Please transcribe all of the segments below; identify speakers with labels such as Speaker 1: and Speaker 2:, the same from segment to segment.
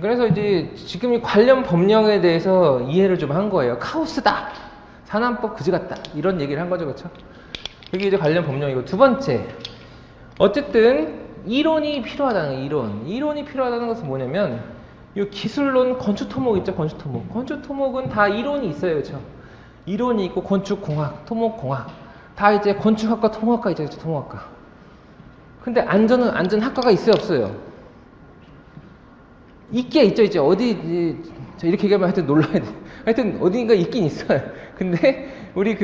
Speaker 1: 그래서 이제 지금 이 관련 법령에 대해서 이해를 좀 한 거예요. 카오스다. 산안법 그지 같다. 이런 얘기를 한 거죠. 그렇죠? 그게 이제 관련 법령이고, 두 번째. 어쨌든 이론이 필요하다는 이론. 이론이 필요하다는 것은 뭐냐면, 이 기술론 건축토목 있죠. 건축토목. 건축토목은 다 이론이 있어요. 그렇죠? 이론이 있고 건축공학, 토목공학. 다 이제 건축학과, 토목학과 있죠. 토목학과. 근데 안전은 안전학과가 있어요, 없어요? 있게 있죠, 이제 어디 이렇게 얘기하면 하여튼 놀라야 돼. 하여튼 어딘가 있긴 있어요. 근데 우리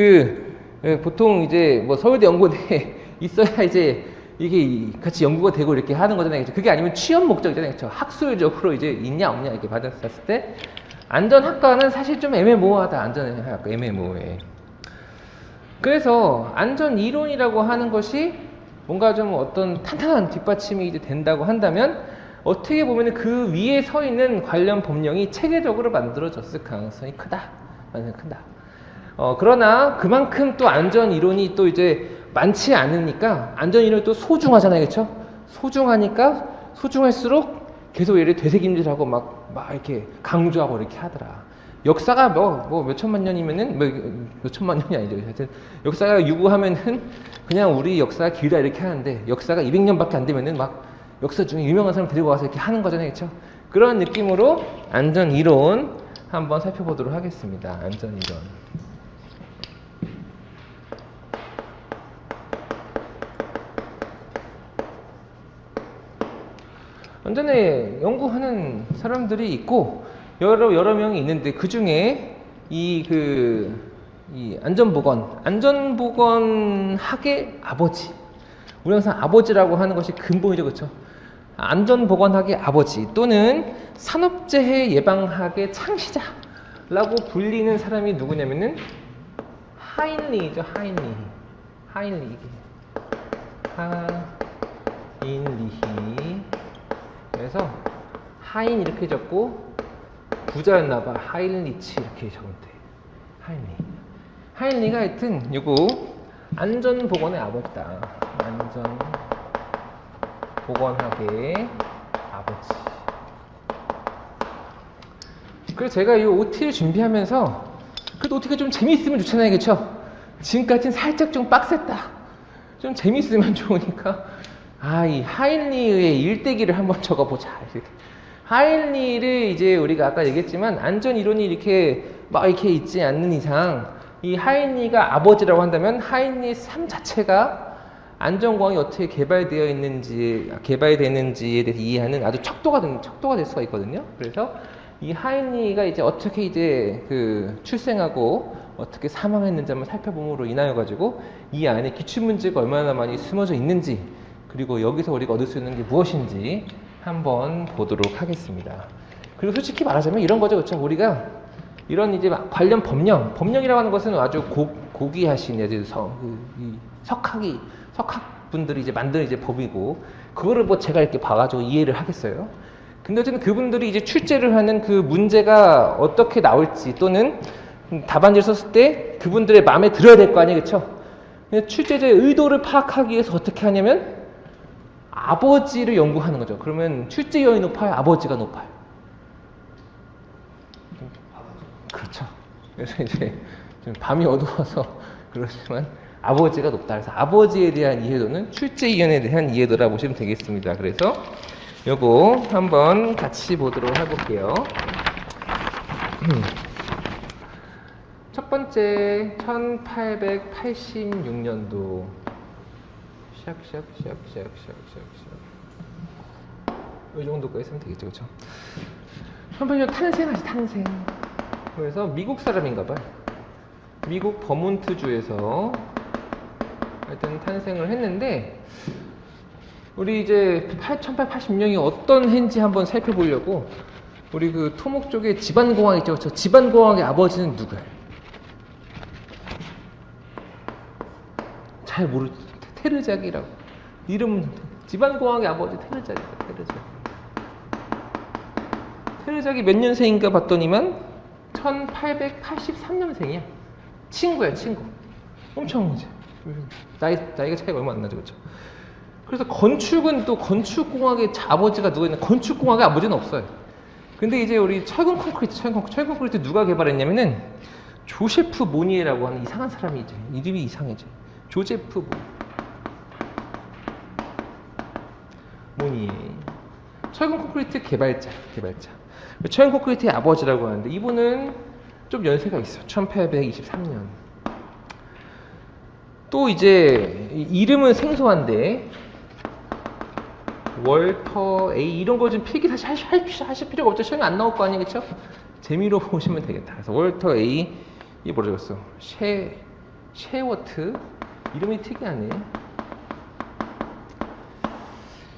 Speaker 1: 보통 이제 뭐 서울대 연구대에 있어야 이제 이게 같이 연구가 되고 이렇게 하는 거잖아요. 그게 아니면 취업 목적이잖아요. 그렇죠? 학술적으로 이제 있냐 없냐 이렇게 받았을 때 안전학과는 사실 좀 애매모호하다. 안전학과 애매모호해. 그래서 안전 이론이라고 하는 것이 뭔가 좀 어떤 탄탄한 뒷받침이 이제 된다고 한다면 어떻게 보면 그 위에 서 있는 관련 법령이 체계적으로 만들어졌을 가능성이 크다. 그러나 그만큼 또 안전 이론이 또 이제 많지 않으니까 안전 이론이 또 소중하잖아요. 그렇죠? 소중하니까 소중할수록 계속 얘를 되새김질하고 막 이렇게 강조하고 이렇게 하더라. 역사가 뭐 몇천만 년이면은 몇천만 년이 아니죠. 하여튼 역사가 유구하면은 그냥 우리 역사가 길다 이렇게 하는데 역사가 200년밖에 안 되면은 막 역사 중에 유명한 사람 데리고 와서 이렇게 하는 거잖아요. 그렇죠? 그런 느낌으로 안전 이론 한번 살펴보도록 하겠습니다. 안전 이론. 안전에 연구하는 사람들이 있고 여러 명이 있는데 그 중에 이 안전보건학의 아버지. 우리 항상 아버지라고 하는 것이 근본이죠, 그렇죠? 안전보건학의 아버지 또는 산업재해 예방학의 창시자라고 불리는 사람이 누구냐면은 하인리히죠. 하인리히. 그래서 하인 이렇게 적고 부자였나봐. 하인리치 이렇게 적으면 돼. 하인리가 하여튼 요거 안전보건의 아버지다. 안전보건학의 아버지. 그래서 제가 이 OT를 준비하면서 그래도 OT가 좀 재미있으면 좋잖아요. 그쵸? 지금까지는 살짝 좀 빡셌다. 좀 재미있으면 좋으니까 이 하인리의 일대기를 한번 적어보자. 하인리를 이제 우리가 아까 얘기했지만 안전 이론이 이렇게 있지 않는 이상 이 하인리가 아버지라고 한다면 하인리의 삶 자체가 안전공학이 어떻게 개발되는지에 대해서 이해하는 아주 척도가 될 수가 있거든요. 그래서 이 하인리가 이제 어떻게 이제 출생하고 어떻게 사망했는지 한번 살펴봄으로 인하여 가지고 이 안에 기출 문제가 얼마나 많이 숨어져 있는지 그리고 여기서 우리가 얻을 수 있는 게 무엇인지 한번 보도록 하겠습니다. 그리고 솔직히 말하자면 이런 거죠, 그렇죠? 우리가 이런 이제 관련 법령이라고 하는 것은 아주 고귀하신 석학분들이 이제 만든 이제 법이고 그거를 뭐 제가 이렇게 봐가지고 이해를 하겠어요. 근데 어쨌든 그분들이 이제 출제를 하는 그 문제가 어떻게 나올지 또는 답안지를 썼을 때 그분들의 마음에 들어야 될 거 아니에요, 그렇죠? 출제자의 의도를 파악하기 위해서 어떻게 하냐면 아버지를 연구하는 거죠. 그러면 출제위원이 높아요? 아버지가 높아요? 그렇죠. 그래서 이제 좀 밤이 어두워서 그렇지만 아버지가 높다. 그래서 아버지에 대한 이해도는 출제위원에 대한 이해도라 보시면 되겠습니다. 그래서 요거 한번 같이 보도록 해볼게요. 첫 번째 1886년도 이 정도까지 쓰면 되겠죠, 그렇죠? 한번 탄생하지 탄생. 그래서 미국 사람인가봐요. 미국 버몬트주에서 하여튼 탄생을 했는데 우리 이제 1886년이 어떤 해인지 한번 살펴보려고 우리 토목 쪽에 집안공학 있죠, 그렇죠? 집안공학의 아버지는 누구예요? 잘 모르죠. 테르작이라고. 이름은 집안공학의 아버지 테르작이에요. 테르작이 몇 년생인가 봤더니만 1883년생이야. 친구야, 친구. 엄청 이제 나이가 차이가 얼마 안 나죠, 그렇죠? 그래서 건축은 또 건축공학의 아버지가 누가 있나? 건축공학의 아버지는 없어요. 근데 이제 우리 철근 콘크리트 누가 개발했냐면은 조세프 모니에라고 하는 이상한 사람이 이제 이름이 이상해져. 조세프 모니에. 철근 콘크리트 개발자. 철근 콘크리트의 아버지라고 하는데 이분은 좀 연세가 있어. 1823년. 또 이제 이름은 생소한데 월터 A 이런 거 좀 필기 사실 하실 필요가 없죠. 시험에 안 나올 거 아니겠죠? 재미로 보시면 되겠다. 그래서 월터 A 이 뭐라 적었어? 셰워트 이름이 특이하네.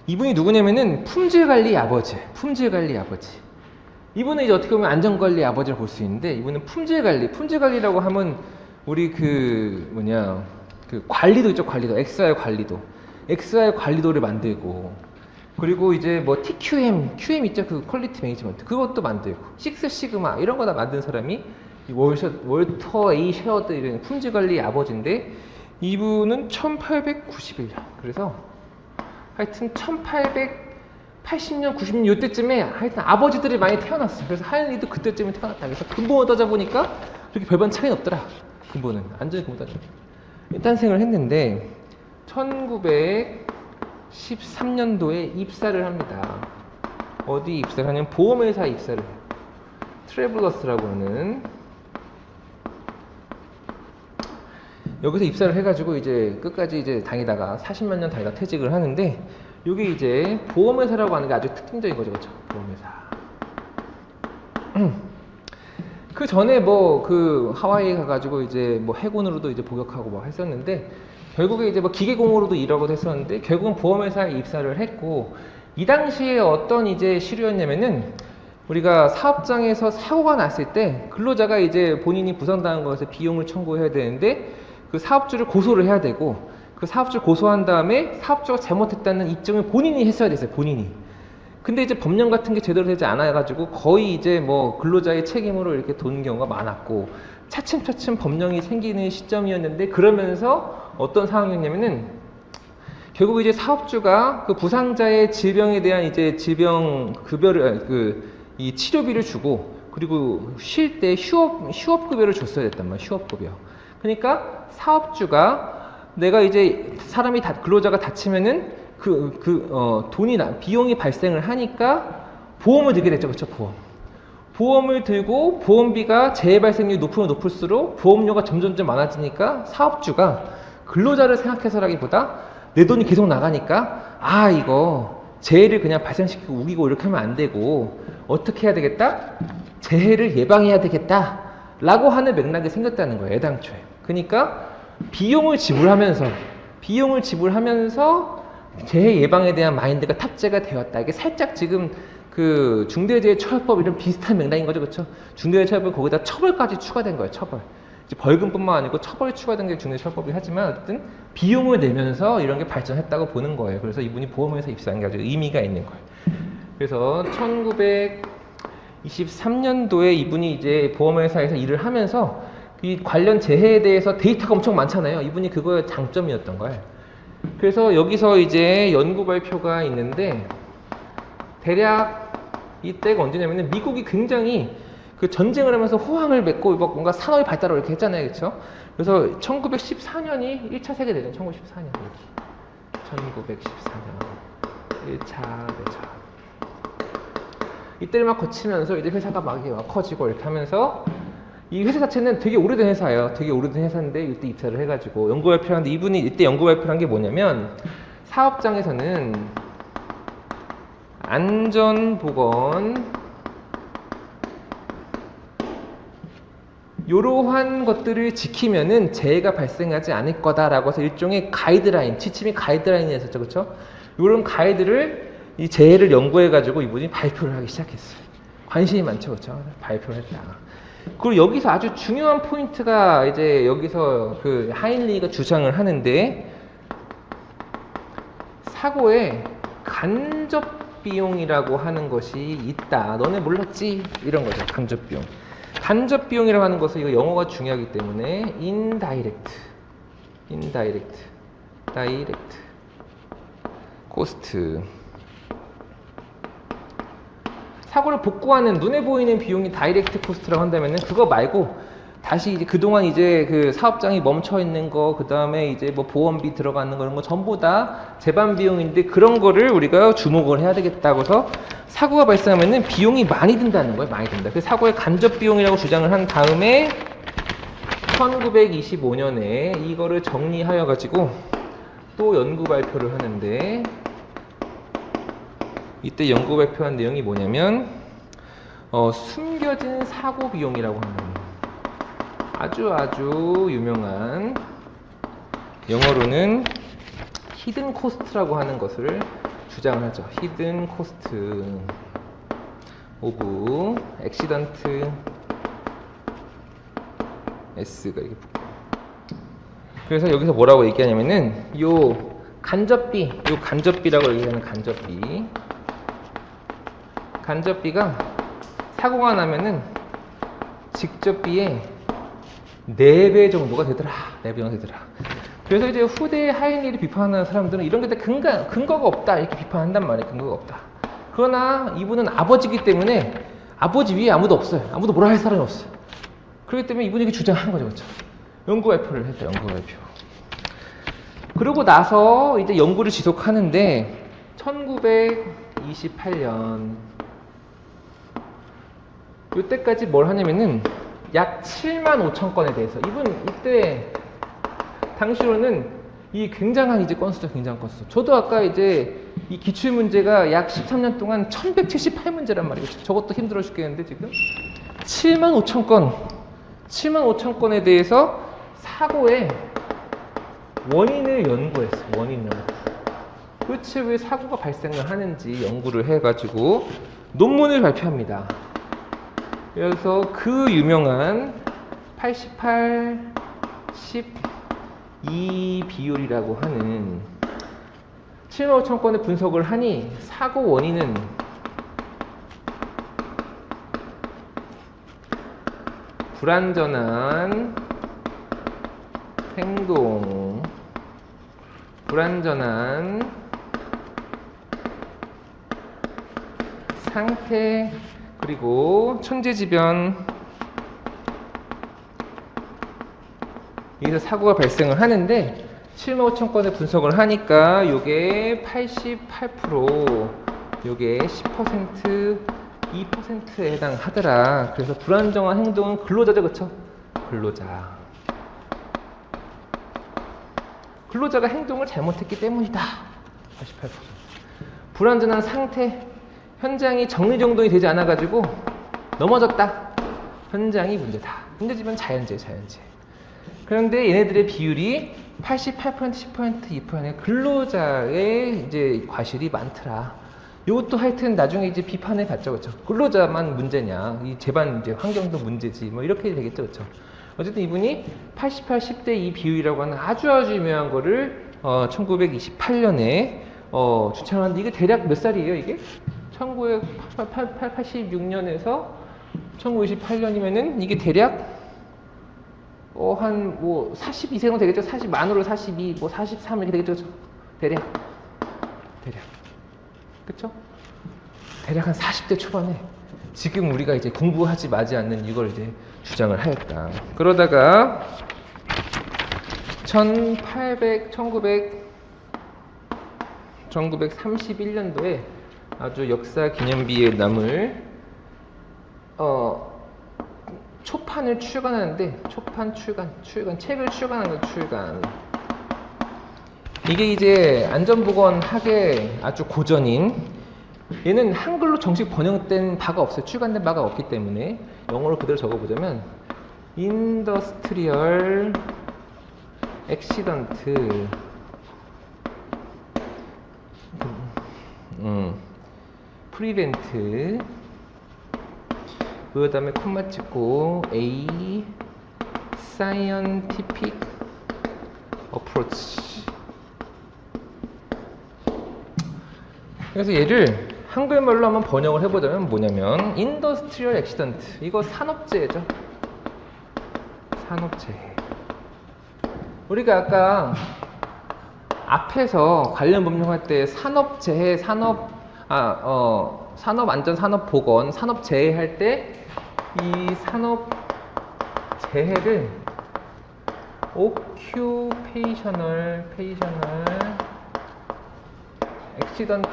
Speaker 1: 이분이 누구냐면은 품질관리 아버지. 이분은 이제 어떻게 보면 안전관리 아버지를 볼 수 있는데 이분은 품질관리라고 하면 우리 그 관리도 있죠. XR 관리도를 만들고 그리고 이제 뭐 QM 있죠. 그 퀄리티 매니지먼트 그것도 만들고 식스 시그마 이런 거 다 만든 사람이 월터 A 셰어드 이런 품질관리 아버지인데 이분은 1891년 그래서 하여튼 1880년 90년 이때쯤에 하여튼 아버지들이 많이 태어났어요. 그래서 하연이도 그때쯤에 태어났다. 그래서 근본을 따져보니까 그렇게 별반 차이는 없더라. 근본은 완전히 근본 따져 탄생을 했는데 1913년도에 입사를 합니다. 어디 입사를 하냐면 보험회사 입사를 해요. 트래블러스라고 하는 여기서 입사를 해가지고 이제 끝까지 이제 다니다가 40몇 년 다니다 퇴직을 하는데 이게 이제 보험회사라고 하는 게 아주 특징적인 거죠, 그렇죠? 보험회사. 그 전에 뭐 그 하와이 가가지고 이제 뭐 해군으로도 이제 복역하고 뭐 했었는데 결국에 이제 뭐 기계공으로도 일하고도 했었는데 결국은 보험회사에 입사를 했고 이 당시에 어떤 이제 시류였냐면은 우리가 사업장에서 사고가 났을 때 근로자가 이제 본인이 부상당한 것에 비용을 청구해야 되는데 그 사업주를 고소를 해야 되고 그 사업주를 고소한 다음에 사업주가 잘못했다는 입증을 본인이 했어야 됐어요. 본인이. 근데 이제 법령 같은 게 제대로 되지 않아가지고 거의 이제 뭐 근로자의 책임으로 이렇게 도는 경우가 많았고 차츰 법령이 생기는 시점이었는데 그러면서 어떤 상황이었냐면은 결국 이제 사업주가 그 부상자의 질병에 대한 이제 질병 급여를 이 치료비를 주고 그리고 쉴 때 휴업급여를 줬어야 됐단 말이야. 휴업급여. 그러니까 사업주가 내가 이제 근로자가 다치면은 비용이 발생을 하니까 보험을 들게 됐죠. 그렇죠? 보험을 들고 보험비가 재해 발생률이 높으면 높을수록 보험료가 점점 많아지니까 사업주가 근로자를 생각해서라기보다 내 돈이 계속 나가니까 이거 재해를 그냥 발생시키고 우기고 이렇게 하면 안 되고 어떻게 해야 되겠다? 재해를 예방해야 되겠다 라고 하는 맥락이 생겼다는 거예요. 애당초에. 그러니까 비용을 지불하면서 재해 예방에 대한 마인드가 탑재가 되었다. 이게 살짝 지금 그 중대재해처벌법 이런 비슷한 맥락인 거죠. 그렇죠? 중대재해처벌법 거기다 처벌까지 추가된 거예요. 처벌. 이제 벌금뿐만 아니고 처벌이 추가된 게 중대재해처벌법이 하지만 어쨌든 비용을 내면서 이런 게 발전했다고 보는 거예요. 그래서 이분이 보험회사 입사한 게 아주 의미가 있는 거예요. 그래서 1923년도에 이분이 이제 보험회사에서 일을 하면서 이 관련 재해에 대해서 데이터가 엄청 많잖아요. 이분이 그거의 장점이었던 거예요. 그래서 여기서 이제 연구 발표가 있는데 대략 이때가 언제냐면은 미국이 굉장히 그 전쟁을 하면서 호황을 맺고 뭔가 산업이 발달을 이렇게 했잖아요. 그렇죠? 그래서 1914년이 1차 세계대전 1914년 1914년 1차 대전 이때를 막 거치면서 이제 회사가 막 커지고 이렇게 하면서 이 회사 자체는 되게 오래된 회사예요. 되게 오래된 회사인데 이때 입사를 해가지고 연구 발표를 하는데 이분이 이때 연구 발표를 한 게 뭐냐면 사업장에서는 안전보건 이러한 것들을 지키면은 재해가 발생하지 않을 거다라고 해서 일종의 가이드라인, 지침이 가이드라인이 있었죠. 그렇죠? 이런 가이드를 이 재해를 연구해가지고 이분이 발표를 하기 시작했어요. 관심이 많죠. 그렇죠? 발표를 했다. 그리고 여기서 아주 중요한 포인트가 이제 여기서 그 하인리가 주장을 하는데 사고에 간접 비용이라고 하는 것이 있다. 너네 몰랐지? 이런 거죠. 간접 비용. 간접 비용이라고 하는 것은 이거 영어가 중요하기 때문에 indirect, cost. 사고를 복구하는 눈에 보이는 비용이 다이렉트 코스트라고 한다면은 그거 말고 다시 이제 그동안 이제 그 사업장이 멈춰 있는 거, 그 다음에 이제 뭐 보험비 들어가는 거 이런 거 전부 다 재반 비용인데 그런 거를 우리가 주목을 해야 되겠다고 해서 사고가 발생하면은 비용이 많이 든다는 거예요. 많이 든다. 그 사고의 간접 비용이라고 주장을 한 다음에 1925년에 이거를 정리하여 가지고 또 연구 발표를 하는데 이때 연구 발표한 내용이 뭐냐면 숨겨진 사고 비용이라고 하는 아주 유명한 영어로는 히든 코스트라고 하는 것을 주장을 하죠. 히든 코스트 오브 액시던트 S가 이렇게 붙고. 그래서 여기서 뭐라고 얘기하냐면은 요 간접비라고 얘기하는 간접비가 사고가 나면은 직접비의 4배 정도가 되더라. 4배 정도 되더라. 그래서 이제 후대 하인리를 비판하는 사람들은 이런 게 근거가 없다. 이렇게 비판한단 말이에요. 근거가 없다. 그러나 이분은 아버지이기 때문에 아버지 위에 아무도 없어요. 아무도 뭐라 할 사람이 없어요. 그렇기 때문에 이분이 이렇게 주장한 거죠. 그렇죠? 연구 발표를 했죠. 연구 발표. 그러고 나서 이제 연구를 지속하는데 1928년 이때까지 뭘 하냐면은 약 7만 5천 건에 대해서 이분 이때 당시로는 이 굉장한 이제 건수죠. 굉장한 건수. 저도 아까 이제 이 기출 문제가 약 13년 동안 1178문제란 말이에요. 저것도 힘들어 죽겠는데 지금 7만 5천 건에 대해서 사고의 원인을 연구했어요. 원인 연구. 도대체 왜 사고가 발생을 하는지 연구를 해가지고 논문을 발표합니다. 그래서 그 유명한 88, 12 비율이라고 하는 7만 5천 건의 분석을 하니 사고 원인은 불완전한 행동, 불완전한 상태, 그리고 천재지변, 여기서 사고가 발생을 하는데 7만 5천 건의 분석을 하니까 요게 88%, 요게 10%, 2%에 해당하더라. 그래서 불안정한 행동은 근로자죠, 그쵸? 근로자가 행동을 잘못했기 때문이다. 88%. 불완전한 상태, 현장이 정리정돈이 되지 않아가지고 넘어졌다. 현장이 문제다. 문제지만 자연재. 그런데 얘네들의 비율이 88%, 10%, 2%의 근로자의 이제 과실이 많더라. 이것도 하여튼 나중에 이제 비판을 받죠, 그렇죠? 근로자만 문제냐? 이 재반 이제 환경도 문제지. 뭐 이렇게 되겠죠, 그렇죠? 어쨌든 이분이 88, 10대 2 비율이라고 하는 아주 유명한 거를 1928년에 주창하는데 이게 대략 몇 살이에요, 이게? 1986년에서 1928년이면은 이게 대략 한 뭐 42세는 되겠죠. 40 만으로 42, 뭐 43 이렇게 되겠죠. 대략. 그쵸? 대략 한 40대 초반에 지금 우리가 이제 공부하지 마지 않는 이걸 이제 주장을 하였다. 그러다가 1931년도에 아주 역사 기념비에 남을 초판을 출간하는데 책을 출간하는 거 출간. 이게 이제 안전보건학의 아주 고전인, 얘는 한글로 정식 번역된 바가 없어요. 출간된 바가 없기 때문에 영어로 그대로 적어보자면 인더스트리얼 액시던트 프리벤트, 그 다음에 콤마 찍고 A 사이언티픽 어프로치. 그래서 얘를 한글말로 한번 번역을 해보자면 뭐냐면 인더스트리얼 액시던트, 이거 산업재해죠. 산업재해. 우리가 아까 앞에서 관련 법령할 때 산업재해, 산업안전산업보건, 산업재해 할 때 이 산업재해를 occupational accident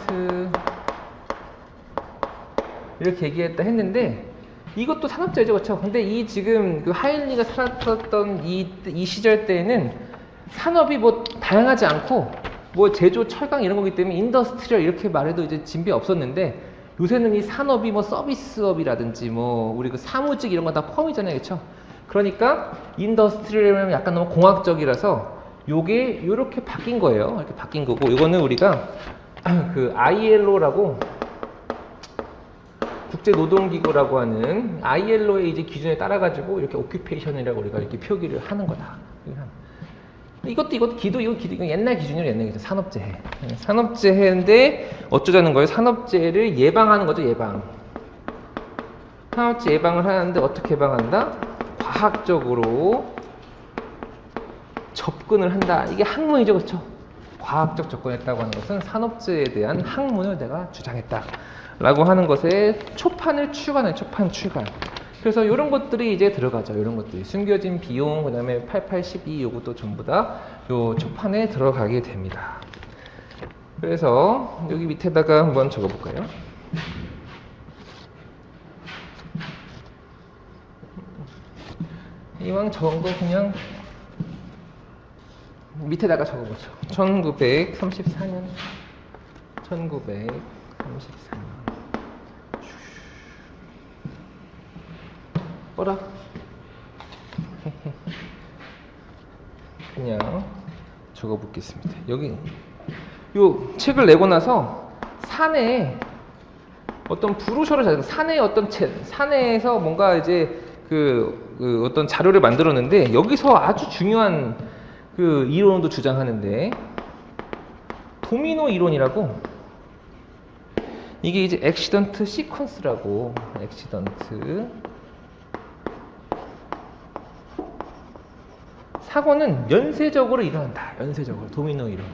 Speaker 1: 이렇게 얘기했다 했는데 이것도 산업재해죠, 그렇죠? 근데 이 지금 그 하일리가 살았던 이 시절 때에는 산업이 뭐 다양하지 않고 뭐 제조, 철강 이런 거기 때문에 인더스트리얼 이렇게 말해도 이제 진비 없었는데 요새는 이 산업이 뭐 서비스업이라든지 뭐 우리 그 사무직 이런 거 다 포함이잖아요, 그렇죠? 그러니까 인더스트리얼은 약간 너무 공학적이라서 요게 요렇게 바뀐 거예요. 이렇게 바뀐 거고 이거는 우리가 그 ILO라고 국제노동기구라고 하는 ILO의 이제 기준에 따라 가지고 이렇게 오큐페이션이라고 우리가 이렇게 표기를 하는 거다. 이것도 기도 이거 옛날 기준이에요. 옛날 기준. 산업재해. 산업재해인데 어쩌자는 거예요? 산업재해를 예방하는 거죠. 예방. 산업재해 예방을 하는데 어떻게 예방한다? 과학적으로 접근을 한다. 이게 학문이죠, 그렇죠? 과학적 접근했다고 하는 것은 산업재해에 대한 학문을 내가 주장했다. 라고 하는 것에 초판을 추가하는 초판 추가. 그래서 이런 것들이 이제 들어가죠. 이런 것들이 숨겨진 비용, 그 다음에 8812 요것도 전부 다 요 초판에 들어가게 됩니다. 그래서 여기 밑에다가 한번 적어볼까요? 이왕 적은 거 그냥 밑에다가 적어보죠. 1934년 뭐라? 그냥 적어보겠습니다. 여기 요 책을 내고 나서 사내에 어떤 브로셔를 사내에서 뭔가 이제 그 어떤 자료를 만들었는데 여기서 아주 중요한 그 이론도 주장하는데 도미노 이론이라고 이게 이제 액시던트 시퀀스라고 사고는 연쇄적으로 일어난다. 연쇄적으로 도미노 이론.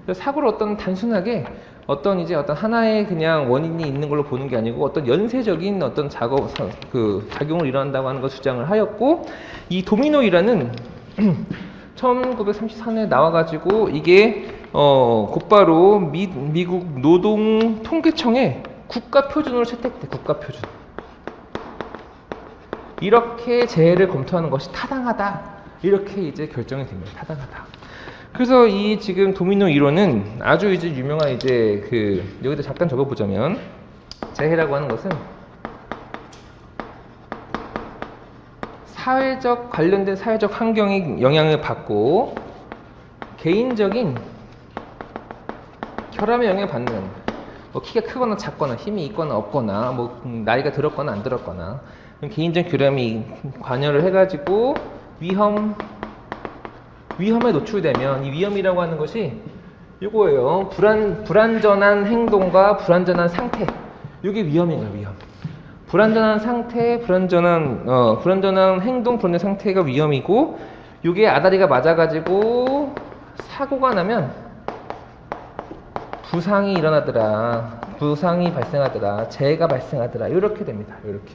Speaker 1: 그래서 사고를 단순하게 어떤 하나의 그냥 원인이 있는 걸로 보는 게 아니고 어떤 연쇄적인 어떤 작용을 일어난다고 하는 걸 주장을 하였고 이 도미노 이론은 1934년에 나와가지고 이게 곧바로 미국 노동통계청에 국가표준으로 채택돼. 국가표준. 이렇게 재해를 검토하는 것이 타당하다. 이렇게 이제 결정이 됩니다. 타당하다. 그래서 이 지금 도미노 이론은 아주 이제 유명한 이제 여기다 잠깐 적어보자면 재해라고 하는 것은 관련된 사회적 환경이 영향을 받고 개인적인 결함에 영향을 받는 뭐 키가 크거나 작거나 힘이 있거나 없거나 뭐 나이가 들었거나 안 들었거나 개인적 결함이 관여를 해가지고 위험에 노출되면 이 위험이라고 하는 것이 이거예요. 불안전한 행동과 불안전한 상태. 이게 위험인 거예요. 불안전한 상태, 불안전한 행동, 불안전한 상태가 위험이고 이게 아다리가 맞아가지고 사고가 나면 부상이 일어나더라. 부상이 발생하더라. 재해가 발생하더라. 이렇게 됩니다. 이렇게.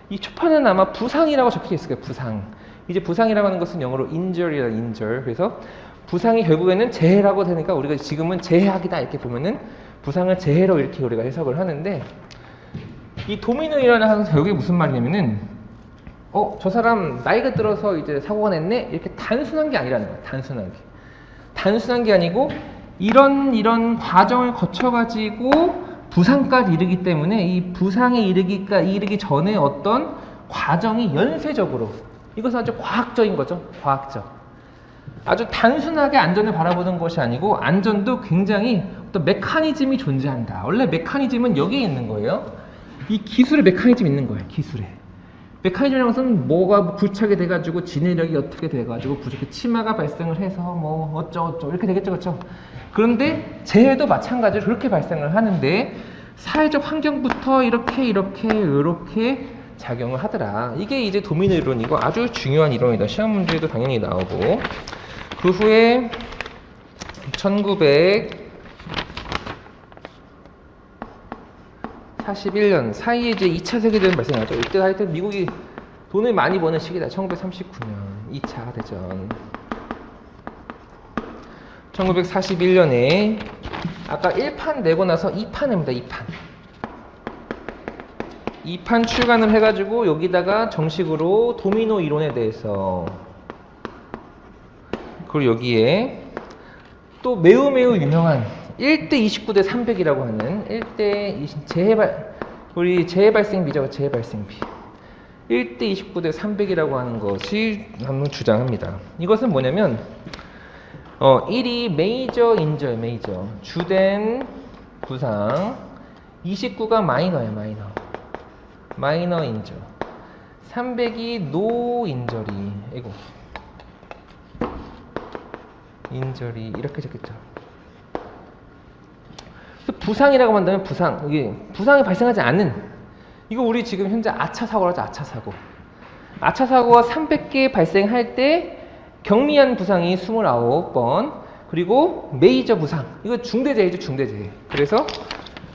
Speaker 1: 이 초판은 아마 부상이라고 적혀져 있을 거예요. 부상. 이제 부상이라고 하는 것은 영어로 injury라 injure. 그래서 부상이 결국에는 재해라고 되니까 우리가 지금은 재해학이다 이렇게 보면은 부상을 재해로 이렇게 우리가 해석을 하는데 이 도미노이라는 하는 여기 무슨 말이냐면은 저 사람 나이가 들어서 이제 사고가 냈네 이렇게 단순한 게 아니라는 거야. 단순한 게 아니고 이런 과정을 거쳐가지고 부상까지 이르기 때문에 이 부상에 이르기 전에 어떤 과정이 연쇄적으로 이것은 아주 과학적인 거죠. 과학적. 아주 단순하게 안전을 바라보는 것이 아니고 안전도 굉장히 어떤 메커니즘이 존재한다. 원래 메커니즘은 여기에 있는 거예요. 이 기술의 메커니즘이 있는 거예요. 기술에. 메커니즘이라는 것은 뭐가 굴착이 돼가지고 진해력이 어떻게 돼가지고 부족해 치마가 발생을 해서 뭐 어쩌고저쩌고 이렇게 되겠죠. 그렇죠? 그런데 재해도 마찬가지로 그렇게 발생을 하는데 사회적 환경부터 이렇게 작용을 하더라. 이게 이제 도미노 이론이고 아주 중요한 이론이다. 시험 문제에도 당연히 나오고 그 후에 1941년 사이에 이제 2차 세계대전 발생하죠. 이때 하여튼 미국이 돈을 많이 버는 시기다. 1939년 2차 대전. 1941년에 아까 1판 내고 나서 2판 냅니다. 2판 출간을 해가지고 여기다가 정식으로 도미노 이론에 대해서, 그리고 여기에 또 매우 유명한 1대 29대 300이라고 하는 1대 20 우리 재해발생비죠. 재해발생비 1대 29대 300이라고 하는 것이 한번 주장합니다. 이것은 뭐냐면 1이 메이저 인저, 메이저 주된 부상, 29가 마이너예요. 마이너 인저, 300이 노 인저리, 인저리 이렇게 적겠죠. 부상이라고 한다면 이게 부상이 발생하지 않는, 이거 우리 지금 현재 아차 사고라죠. 아차 사고가 300개 발생할 때 경미한 부상이 29번, 그리고 메이저 부상, 이거 중대재해죠. 중대재해. 그래서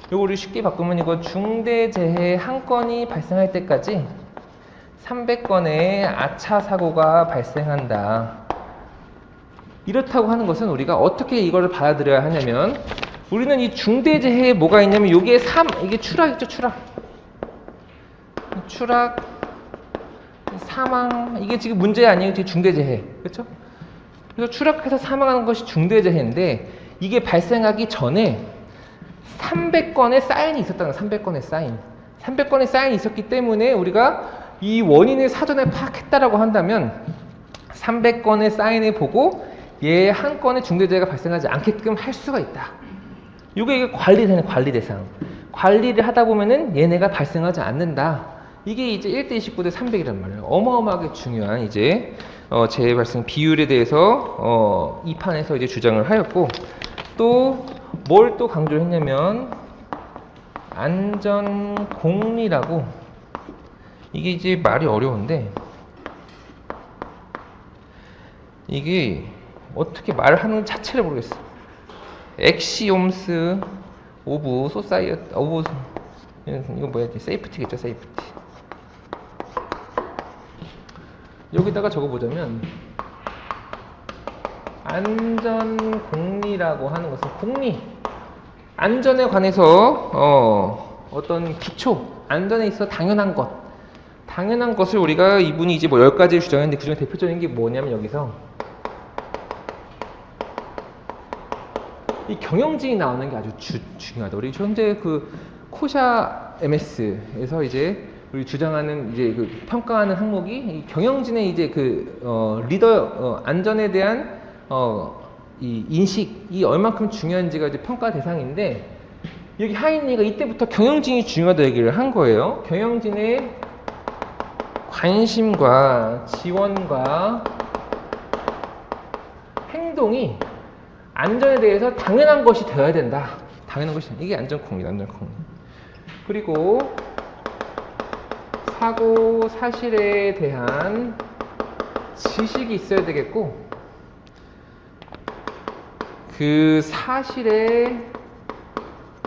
Speaker 1: 이거 우리 쉽게 바꾸면 이거 중대재해 한 건이 발생할 때까지 300건의 아차 사고가 발생한다. 이렇다고 하는 것은 우리가 어떻게 이거를 받아들여야 하냐면, 우리는 이 중대재해에 뭐가 있냐면 여기에 이게 추락 있죠. 추락, 사망, 이게 지금 문제 아니에요. 이게 중대재해. 그렇죠? 그래서 추락해서 사망하는 것이 중대재해인데, 이게 발생하기 전에 300건의 사인이 있었다는 거예요. 300건의 사인이 있었기 때문에 우리가 이 원인을 사전에 파악했다라고 한다면 300건의 사인을 보고 얘 한 건의 중대재해가 발생하지 않게끔 할 수가 있다. 이게 관리 대상. 관리를 하다 보면은 얘네가 발생하지 않는다. 이게 이제 1대 29대 300이란 말이에요. 어마어마하게 중요한 이제 재해 발생 비율에 대해서 이 판에서 이제 주장을 하였고, 또 뭘 또 강조했냐면 안전 공리라고, 이게 이제 말이 어려운데 이게 어떻게 말하는 자체를 모르겠어. 엑시옴스 오브 소사이어티 오브, 이거 뭐야? 세이프티겠죠. 세이프티. 여기다가 적어보자면 안전 공리라고 하는 것은, 공리, 안전에 관해서 어떤 기초, 안전에 있어 당연한 것을 우리가, 이분이 이제 뭐 10가지를 주장했는데 그중에 대표적인 게 뭐냐면 여기서 이 경영진이 나오는 게 아주 중요하다. 우리 현재 그 코샤 MS에서 이제 우리 주장하는 이제 그 평가하는 항목이 이 경영진의 이제 그 리더 안전에 대한 이 인식이 얼만큼 중요한지가 이제 평가 대상인데, 여기 하인리가 이때부터 경영진이 중요하다 얘기를 한 거예요. 경영진의 관심과 지원과 행동이 안전에 대해서 당연한 것이 되어야 된다. 당연한 것이, 이게 안전공리다. 안전공리. 그리고 사고 사실에 대한 지식이 있어야 되겠고, 그 사실에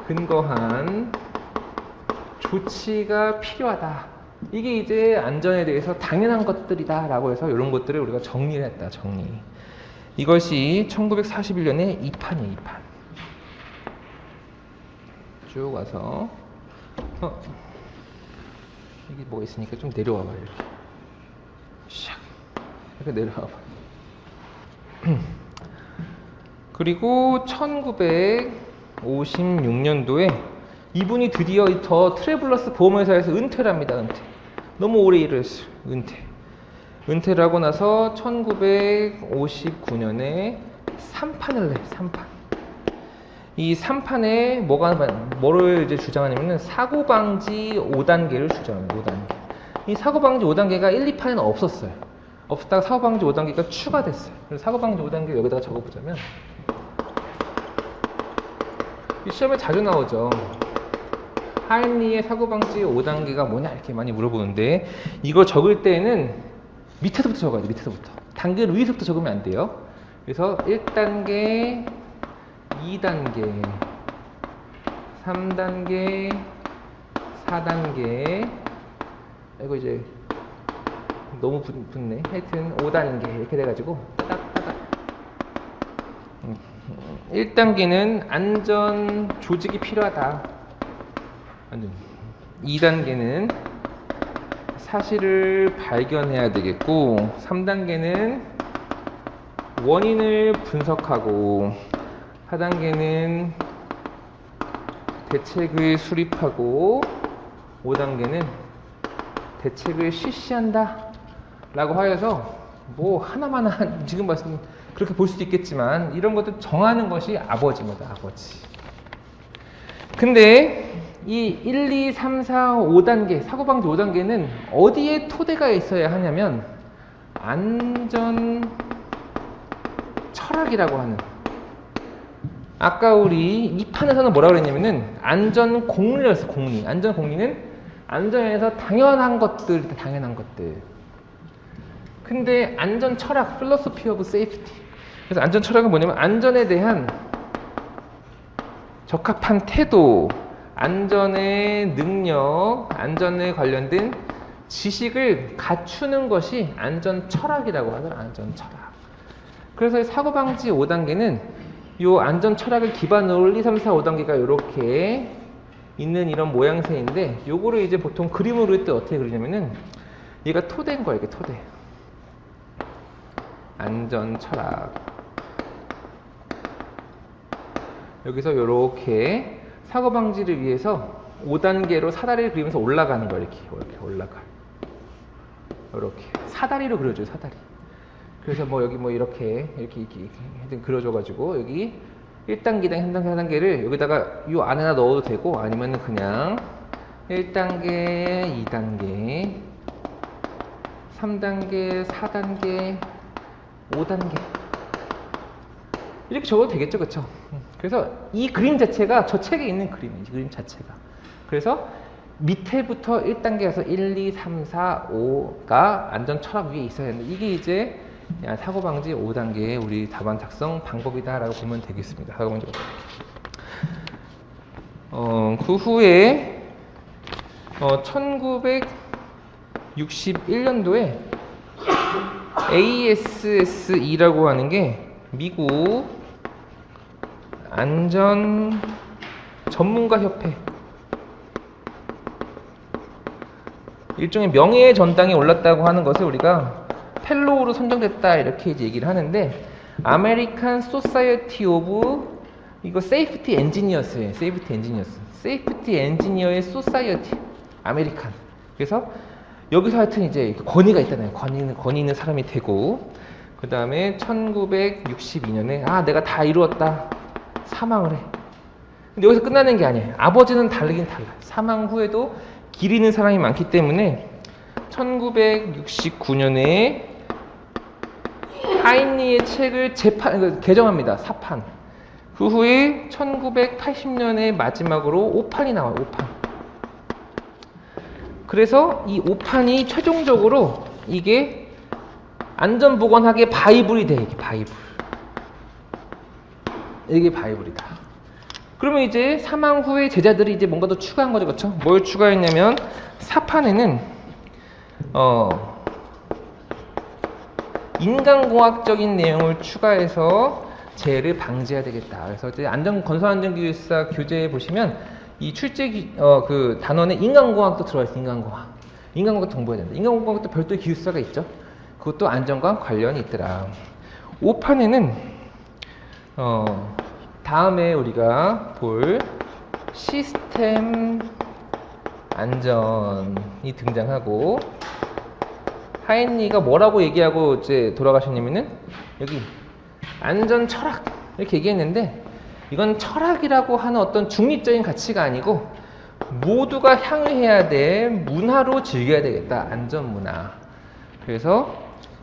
Speaker 1: 근거한 조치가 필요하다. 이게 이제 안전에 대해서 당연한 것들이다 라고 해서 이런 것들을 우리가 정리를 했다. 정리. 이것이 1941년에 2판이에요. 2판. 쭉 와서 이게 뭐가 있으니까 좀 내려와 봐요. 이렇게 내려와 봐. 그리고 1956년도에 이분이 드디어 더 트래블러스 보험회사에서 은퇴를 합니다. 너무 오래 일을 했어요. 은퇴를 하고 나서 1959년에 3판을 내. 3판. 이 3판에 뭐를 이제 주장하냐면은 사고방지 5단계를 주장합니다. 5단계. 이 사고방지 5단계가 1, 2판에는 없었어요. 없다가 사고방지 5단계가 추가됐어요. 그래서 사고방지 5단계 여기다가 적어보자면, 이 시험에 자주 나오죠. 하인리의 사고방지 5단계가 뭐냐 이렇게 많이 물어보는데, 이거 적을 때는 밑에서부터 적어야 돼요. 밑에서부터. 단계를 위에서부터 적으면 안 돼요. 그래서 1단계, 2단계, 3단계, 4단계. 이거 이제 너무 붙네. 하여튼 5단계 이렇게 돼가지고 따닥따닥. 1단계는 안전 조직이 필요하다. 2단계는 사실을 발견해야 되겠고, 3단계는 원인을 분석하고, 4단계는 대책을 수립하고, 5단계는 대책을 실시한다 라고 하여서 뭐 하나만 지금 말씀 그렇게 볼 수도 있겠지만 이런 것들 정하는 것이 아버지입니다. 아버지. 근데 이 1, 2, 3, 4, 5단계 사고방지 5단계는 어디에 토대가 있어야 하냐면 안전 철학이라고 하는, 아까 우리 2판에서는 뭐라고 그랬냐면은 안전 공리였어. 공리. 안전 공리는 안전에서 당연한 것들, 당연한 것들. 근데 안전 철학, philosophy of safety. 그래서 안전 철학은 뭐냐면 안전에 대한 적합한 태도, 안전의 능력, 안전에 관련된 지식을 갖추는 것이 안전 철학이라고 하더라. 안전 철학. 그래서 사고방지 5단계는 이 안전 철학을 기반으로 1, 2, 3, 4, 5단계가 이렇게 있는 이런 모양새인데, 요거를 이제 보통 그림으로 그릴 때 어떻게 그리냐면은 얘가 토대인 거야. 이게 토대. 안전 철학. 여기서 이렇게 사고 방지를 위해서 5단계로 사다리를 그리면서 올라가는 거야. 이렇게 올라가. 이렇게 사다리로 그려줘요. 사다리. 그래서 뭐 여기 뭐 이렇게 그려줘가지고 여기 1단계, 2단계, 3단계, 4단계를 여기다가 이 안에다 넣어도 되고, 아니면 그냥 1단계, 2단계, 3단계, 4단계, 5단계 이렇게 적어도 되겠죠, 그쵸? 그래서 이 그림 자체가 저 책에 있는 그림이에요. 이 그림 자체가. 그래서 밑에부터 1단계에서 1, 2, 3, 4, 5가 안전 철학 위에 있어야 하는데, 이게 이제 사고방지 5단계의 우리 답안 작성 방법이다라고 보면 되겠습니다. 사고방지 5단계. 그 후에 1961년도에 ASSE라고 하는 게 미국 안전 전문가 협회, 일종의 명예의 전당에 올랐다고 하는 것을 우리가 펠로우로 선정됐다 이렇게 이제 얘기를 하는데, 아메리칸 소사이어티 오브 이거 세이프티 엔지니어스예요. 세이프티 엔지니어스. 세이프티 엔지니어의 소사이어티 아메리칸. 그래서 여기서 하여튼 이제 권위가 있잖아요. 권위 있는 사람이 되고, 그 다음에 1962년에 내가 다 이루었다. 사망을 해. 근데 여기서 끝나는 게 아니에요. 아버지는 다르긴 달라요. 사망 후에도 길 잃는 사람이 많기 때문에 1969년에 하인리의 책을 개정합니다. 4판. 그 후에 1980년에 마지막으로 5판이 나와요. 5판. 그래서 이 5판이 최종적으로 이게 안전보건학의 바이블이 돼. 이게 바이블. 이게 바이블이다. 그러면 이제 사망 후에 제자들이 이제 뭔가 더 추가한 거죠. 그렇죠? 뭘 추가했냐면 4판에는 인간공학적인 내용을 추가해서 재해를 방지해야 되겠다. 그래서 이제 건설안전기술사 교재에 보시면 이 그 단원에 인간공학도 들어가 있어요. 인간공학 정보해야 된다. 인간공학도 별도의 기술사가 있죠. 그것도 안전과 관련이 있더라. 5판에는 다음에 우리가 볼 시스템 안전이 등장하고, 하인리가 뭐라고 얘기하고 이제 돌아가셨냐면은 여기 안전 철학 이렇게 얘기했는데, 이건 철학이라고 하는 어떤 중립적인 가치가 아니고 모두가 향유해야 될 문화로 즐겨야 되겠다. 안전 문화. 그래서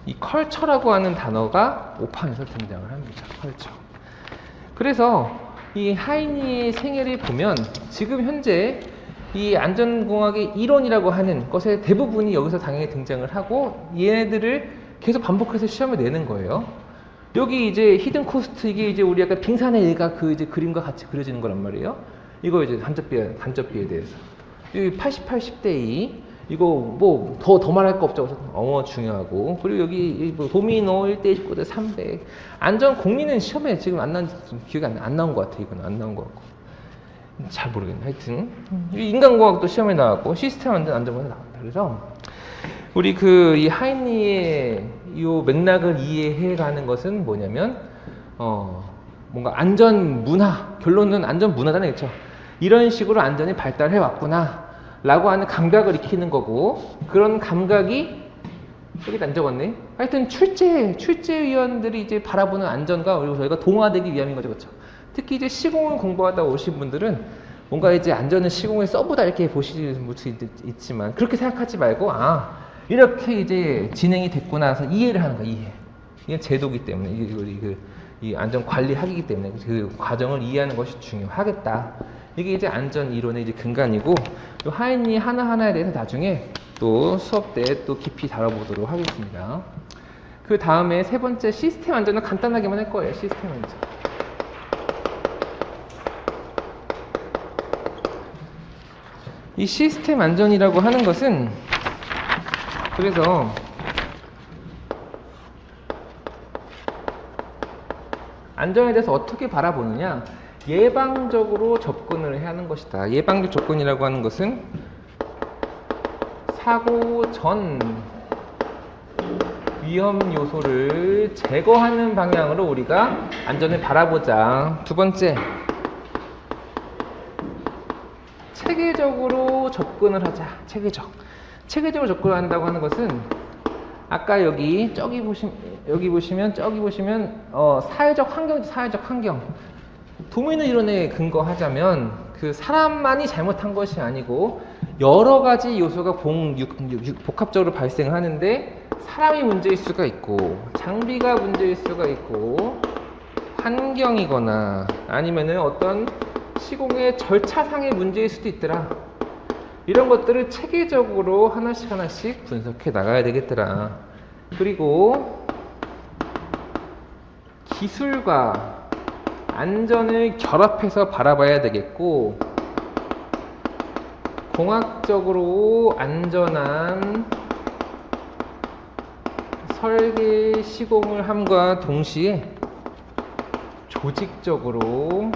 Speaker 1: 이 컬처라고 하는 단어가 5판에서 등장을 합니다. 컬처. 그래서 이 하인리의 생애를 보면 지금 현재 이 안전공학의 이론이라고 하는 것의 대부분이 여기서 당연히 등장을 하고, 얘네들을 계속 반복해서 시험을 내는 거예요. 여기 이제 히든 코스트, 이게 이제 우리 약간 빙산의 일각 그 이제 그림과 같이 그려지는 거란 말이에요. 이거 이제 간접비에 대해서. 80, 80대 2. 이거 뭐 더 말할 거 없죠. 중요하고. 그리고 여기 뭐 도미노 1대 29대 300. 안전 공리는 시험에 지금 안 나온, 기억이 안 나온 것 같아. 이건 안 나온 것 같고. 잘 모르겠네. 하여튼 인간공학도 시험에 나왔고 시스템 안전문제 나왔다. 그래서 우리 이 하이니의 이 맥락을 이해해가는 것은 뭐냐면 뭔가 안전 문화, 결론은 안전 문화잖아요, 그렇죠? 이런 식으로 안전이 발달해 왔구나라고 하는 감각을 익히는 거고, 그런 감각이 여기 안 적었네. 하여튼 출제위원들이 이제 바라보는 안전과 그리고 저희가 동화되기 위함인 거죠, 그렇죠? 특히 이제 시공을 공부하다 오신 분들은 뭔가 이제 안전은 시공에 써보다 이렇게 보시는 분도 있지만 그렇게 생각하지 말고 이렇게 이제 진행이 됐구나 해서 이해를 하는 거야. 이게 제도기 때문에 이 안전 관리학이기 때문에 그 과정을 이해하는 것이 중요하겠다. 이게 이제 안전 이론의 이제 근간이고, 또 하인이 하나하나에 대해서 나중에 또 수업 때 또 깊이 다뤄보도록 하겠습니다. 그 다음에 세 번째 시스템 안전은 간단하게만 할 거예요. 시스템 안전. 이 시스템 안전이라고 하는 것은 그래서 안전에 대해서 어떻게 바라보느냐, 예방적으로 접근을 해야 하는 것이다. 예방적 접근이라고 하는 것은 사고 전 위험 요소를 제거하는 방향으로 우리가 안전을 바라보자. 두 번째, 체계적으로 접근을 하자. 체계적으로 접근을 한다고 하는 것은 아까 여기 보시면 사회적 환경. 도미노 이론에 근거하자면 그 사람만이 잘못한 것이 아니고 여러 가지 요소가 복합적으로 발생하는데, 사람이 문제일 수가 있고 장비가 문제일 수가 있고 환경이거나 아니면은 어떤 시공의 절차상의 문제일 수도 있더라. 이런 것들을 체계적으로 하나씩 분석해 나가야 되겠더라. 그리고 기술과 안전을 결합해서 바라봐야 되겠고, 공학적으로 안전한 설계 시공을 함과 동시에 조직적으로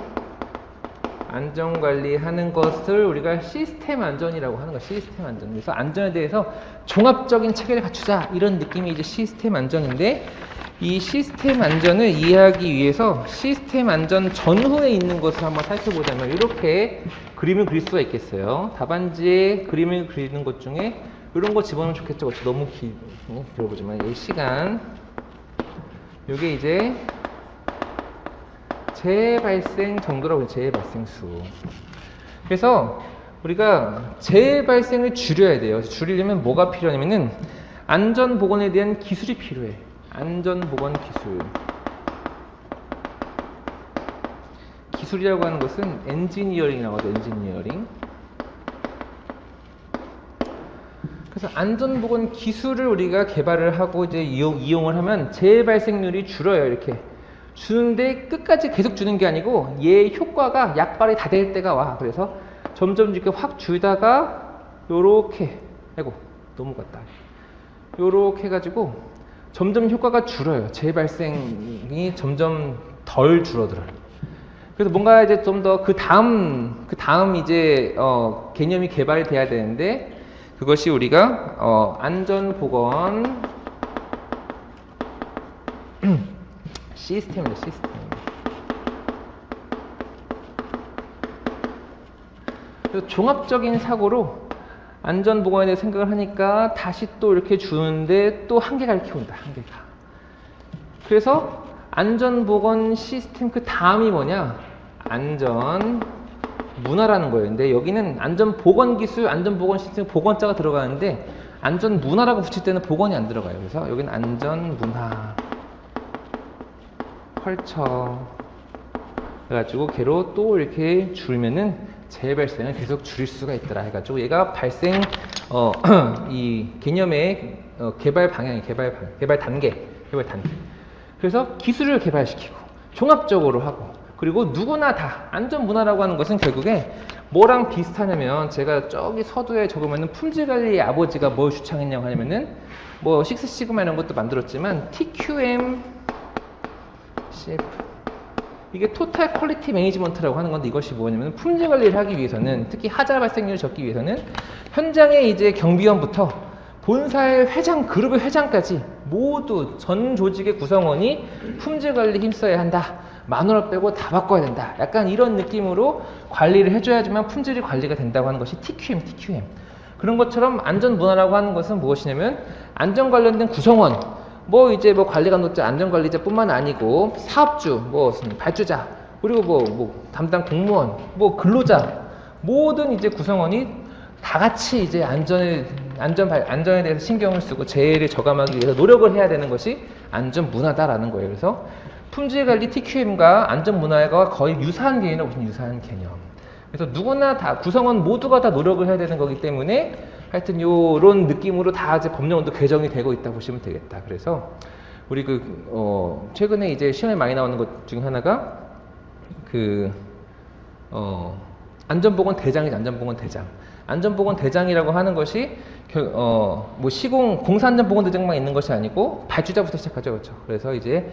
Speaker 1: 안전관리하는 것을 우리가 시스템 안전이라고 하는 거야. 시스템 안전. 그래서 안전에 대해서 종합적인 체계를 갖추자, 이런 느낌이 이제 시스템 안전인데, 이 시스템 안전을 이해하기 위해서 시스템 안전 전후에 있는 것을 한번 살펴보자면 이렇게 그림을 그릴 수가 있겠어요. 답안지에 그림을 그리는 것 중에 이런 거 집어넣으면 좋겠죠. 너무 길어보지만 이 시간, 이게 이제 재발생 정도라고 해요. 재발생수. 그래서 우리가 재발생을 줄여야 돼요. 줄이려면 뭐가 필요하냐면은 안전보건에 대한 기술이 필요해. 안전보건 기술. 기술이라고 하는 것은 엔지니어링이라고 하죠. 엔지니어링. 그래서 안전보건 기술을 우리가 개발을 하고 이제 이용을 하면 재발생률이 줄어요. 이렇게 주는데 끝까지 계속 주는 게 아니고 얘 효과가 약발이 다 될 때가 와. 그래서 점점 이렇게 확 줄다가 요렇게, 아이고 넘어갔다. 요렇게 해가지고 점점 효과가 줄어요. 재발생이 점점 덜 줄어들어요. 그래서 뭔가 이제 좀 더 그 다음 이제 개념이 개발돼야 되는데, 그것이 우리가 안전보건 시스템입니다. 시스템. 그래서 종합적인 사고로 안전보건에 대해 생각을 하니까 다시 또 이렇게 주는데 또 한계가 이렇게 온다. 한계가. 그래서 안전보건 시스템 그 다음이 뭐냐? 안전 문화라는 거예요. 근데 여기는 안전보건 기술, 안전보건 시스템 보건자가 들어가는데 안전문화라고 붙일 때는 보건이 안 들어가요. 그래서 여기는 안전문화 컬처 해가지고 걔로 또 이렇게 줄면은 재발생을 계속 줄일 수가 있더라 해가지고 얘가 발생 이 개념의 개발 방향이 개발 단계. 그래서 기술을 개발시키고 종합적으로 하고, 그리고 누구나 다 안전 문화라고 하는 것은 결국에 뭐랑 비슷하냐면 제가 저기 서두에 적으면은 품질관리의 아버지가 뭘 주창했냐고 하냐면은 뭐 식스시그마 이런 것도 만들었지만 TQM CF 이게 토탈 퀄리티 매니지먼트라고 하는 건데 이것이 뭐냐면 품질 관리를 하기 위해서는 특히 하자 발생률을 적기 위해서는 현장의 이제 경비원부터 본사의 회장 그룹의 회장까지 모두 전 조직의 구성원이 품질 관리 힘써야 한다. 마누라 빼고 다 바꿔야 된다. 약간 이런 느낌으로 관리를 해줘야지만 품질이 관리가 된다고 하는 것이 TQM. 그런 것처럼 안전 문화라고 하는 것은 무엇이냐면 안전 관련된 구성원, 뭐 이제 뭐 관리감독자, 안전관리자뿐만 아니고 사업주, 뭐 발주자, 그리고 뭐 담당 공무원, 뭐 근로자 모든 이제 구성원이 다 같이 이제 안전에 대해서 신경을 쓰고 재해를 저감하기 위해서 노력을 해야 되는 것이 안전 문화다라는 거예요. 그래서 품질 관리 TQM과 안전 문화가 거의 유사한 개념이라고 보시면 유사한 개념. 그래서 누구나 다 구성원 모두가 다 노력을 해야 되는 거기 때문에 하여튼 요런 느낌으로 다 이제 법령도 개정이 되고 있다 보시면 되겠다. 그래서 우리 최근에 이제 시험에 많이 나오는 것 중에 하나가 안전보건 대장이죠. 안전보건 대장. 안전보건 대장이라고 하는 것이 뭐 공사안전보건대장만 있는 것이 아니고 발주자부터 시작하죠. 그렇죠. 그래서 이제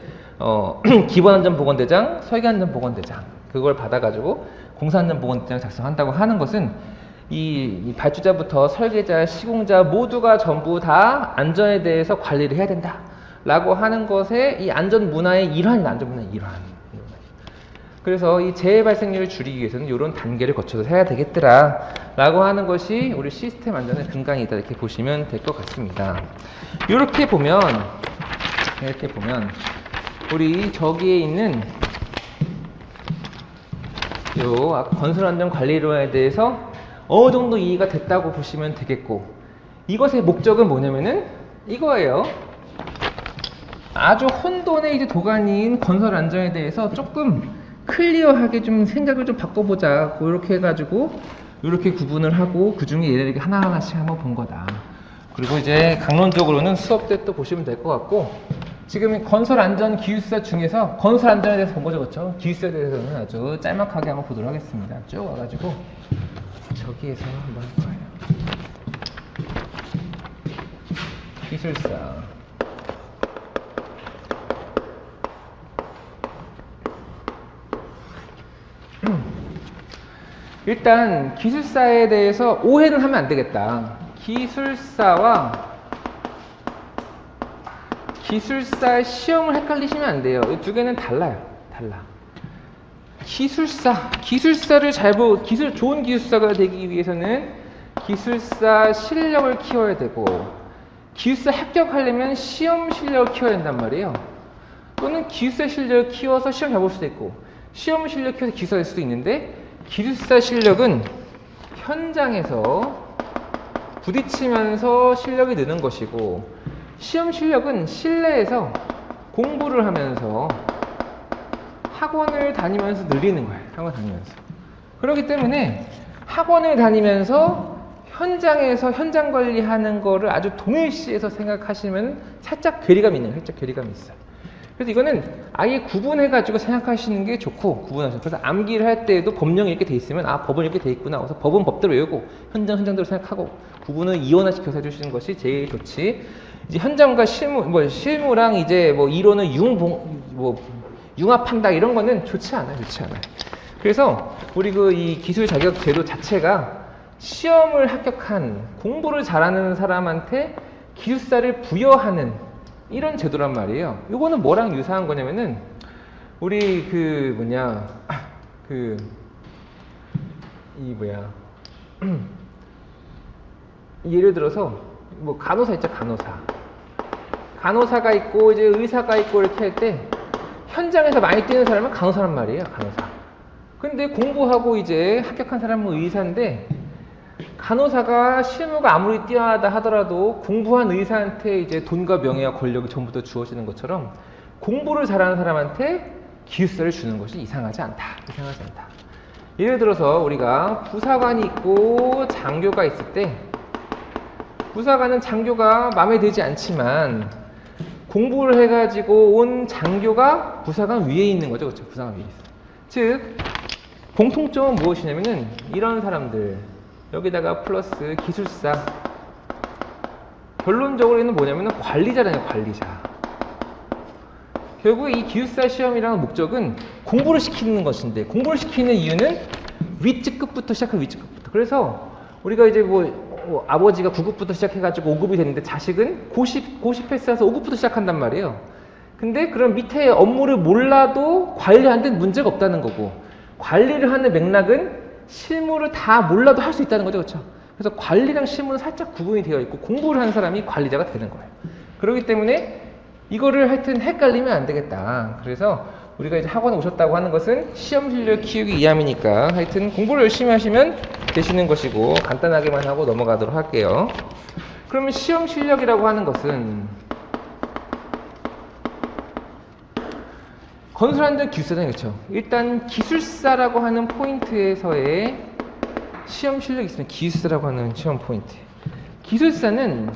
Speaker 1: 기본안전보건대장, 설계안전보건대장 그걸 받아가지고 공사안전보건대장 작성한다고 하는 것은 이 발주자부터 설계자, 시공자 모두가 전부 다 안전에 대해서 관리를 해야 된다 라고 하는 것에 이 안전 문화의 일환이다. 안전 문화의 일환. 그래서 이 재해 발생률을 줄이기 위해서는 이런 단계를 거쳐서 해야 되겠더라 라고 하는 것이 우리 시스템 안전의 근간이다 이렇게 보시면 될 것 같습니다. 이렇게 보면 우리 저기에 있는 요 건설안전관리론에 대해서 어느 정도 이해가 됐다고 보시면 되겠고, 이것의 목적은 뭐냐면은 이거예요. 아주 혼돈의 이제 도가니인 건설 안전에 대해서 조금 클리어하게 좀 생각을 좀 바꿔보자. 그렇게 해가지고 이렇게 구분을 하고 그 중에 얘네들 하나하나씩 한번 본 거다. 그리고 이제 강론적으로는 수업 때 또 보시면 될 것 같고, 지금 건설 안전 기술사 중에서 건설 안전에 대해서 본 거죠, 그렇죠? 기술사에 대해서는 아주 짤막하게 한번 보도록 하겠습니다. 쭉 와가지고 저기에서 한번 할 거예요. 기술사. 일단 기술사에 대해서 오해는 하면 안 되겠다. 기술사와 기술사 시험을 헷갈리시면 안 돼요. 이 두 개는 달라요. 달라. 기술사를 좋은 기술사가 되기 위해서는 기술사 실력을 키워야 되고, 기술사 합격하려면 시험 실력을 키워야 된단 말이에요. 또는 기술사 실력을 키워서 시험 잘 볼 수도 있고, 시험 실력 키워서 기술사 될 수도 있는데, 기술사 실력은 현장에서 부딪히면서 실력이 느는 것이고, 시험 실력은 실내에서 공부를 하면서 학원을 다니면서 늘리는 거예요. 학원 다니면서. 그렇기 때문에 학원을 다니면서 현장에서 현장 관리하는 거를 아주 동일시해서 생각하시면 살짝 괴리감이 있네요. 살짝 괴리감이 있어요. 그래서 이거는 아예 구분해가지고 생각하시는 게 좋고, 구분하셔서. 그래서 암기를 할 때에도 법령이 이렇게 돼 있으면, 아, 법은 이렇게 돼 있구나. 그래서 법은 법대로 외우고, 현장대로 생각하고, 구분을 이원화시켜서 해주시는 것이 제일 좋지. 이제 현장과 실무랑 이제 뭐 이론을 융합한다 이런 거는 좋지 않아요. 그래서 우리 이 기술 자격 제도 자체가 시험을 합격한, 공부를 잘하는 사람한테 기술사를 부여하는 이런 제도란 말이에요. 이거는 뭐랑 유사한 거냐면은 우리 예를 들어서 뭐 간호사 있죠. 간호사가 있고 이제 의사가 있고 이렇게 할 때 현장에서 많이 뛰는 사람은 간호사란 말이에요. 간호사. 근데 공부하고 이제 합격한 사람은 의사인데, 간호사가 실무가 아무리 뛰어나다 하더라도 공부한 의사한테 이제 돈과 명예와 권력이 전부 다 주어지는 것처럼 공부를 잘하는 사람한테 기술사를 주는 것이 이상하지 않다. 예를 들어서 우리가 부사관이 있고 장교가 있을 때, 부사관은 장교가 마음에 들지 않지만 공부를 해가지고 온 장교가 부사관 위에 있는 거죠. 그렇죠? 부사관 위에 있어요. 즉 공통점은 무엇이냐면은 이런 사람들 여기다가 플러스 기술사 결론적으로는 뭐냐면은 관리자라는 관리자. 결국 이 기술사 시험이라는 목적은 공부를 시키는 것인데 공부를 시키는 이유는 윗급부터 시작한 윗급부터. 그래서 우리가 이제 뭐 아버지가 9급부터 시작해가지고 5급이 됐는데 자식은 고시 패스해서 5급부터 시작한단 말이에요. 근데 그런 밑에 업무를 몰라도 관리하는 데는 문제가 없다는 거고 관리를 하는 맥락은 실무를 다 몰라도 할 수 있다는 거죠. 그렇죠? 그래서 관리랑 실무는 살짝 구분이 되어 있고 공부를 하는 사람이 관리자가 되는 거예요. 그렇기 때문에 이거를 하여튼 헷갈리면 안 되겠다. 그래서 우리가 이제 학원에 오셨다고 하는 것은 시험 실력 키우기 위함이니까 하여튼 공부를 열심히 하시면 되시는 것이고 간단하게만 하고 넘어가도록 할게요. 그러면 시험 실력이라고 하는 것은 건설안전 기술사잖아요. 그렇죠? 일단 기술사라고 하는 포인트에서의 시험 실력이 있으면 기술사라고 하는 시험 포인트. 기술사는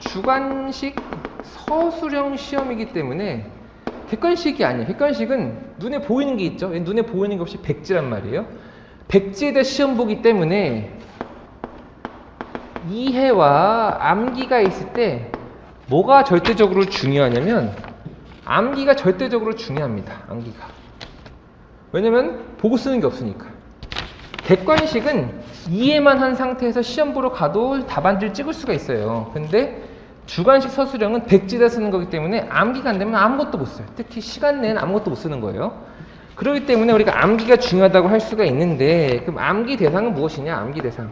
Speaker 1: 주관식 서술형 시험이기 때문에 객관식이 아니에요. 객관식은 눈에 보이는 게 있죠. 눈에 보이는 게 없이 백지란 말이에요. 백지에다 시험 보기 때문에 이해와 암기가 있을 때 뭐가 절대적으로 중요하냐면 암기가 절대적으로 중요합니다. 암기가. 왜냐면 보고 쓰는 게 없으니까. 객관식은 이해만 한 상태에서 시험 보러 가도 답안지를 찍을 수가 있어요. 근데 주관식 서술형은 백지에다 쓰는 거기 때문에 암기가 안 되면 아무것도 못 써요. 특히 시간 내에는 아무것도 못 쓰는 거예요. 그렇기 때문에 우리가 암기가 중요하다고 할 수가 있는데 그럼 암기 대상은 무엇이냐? 암기 대상.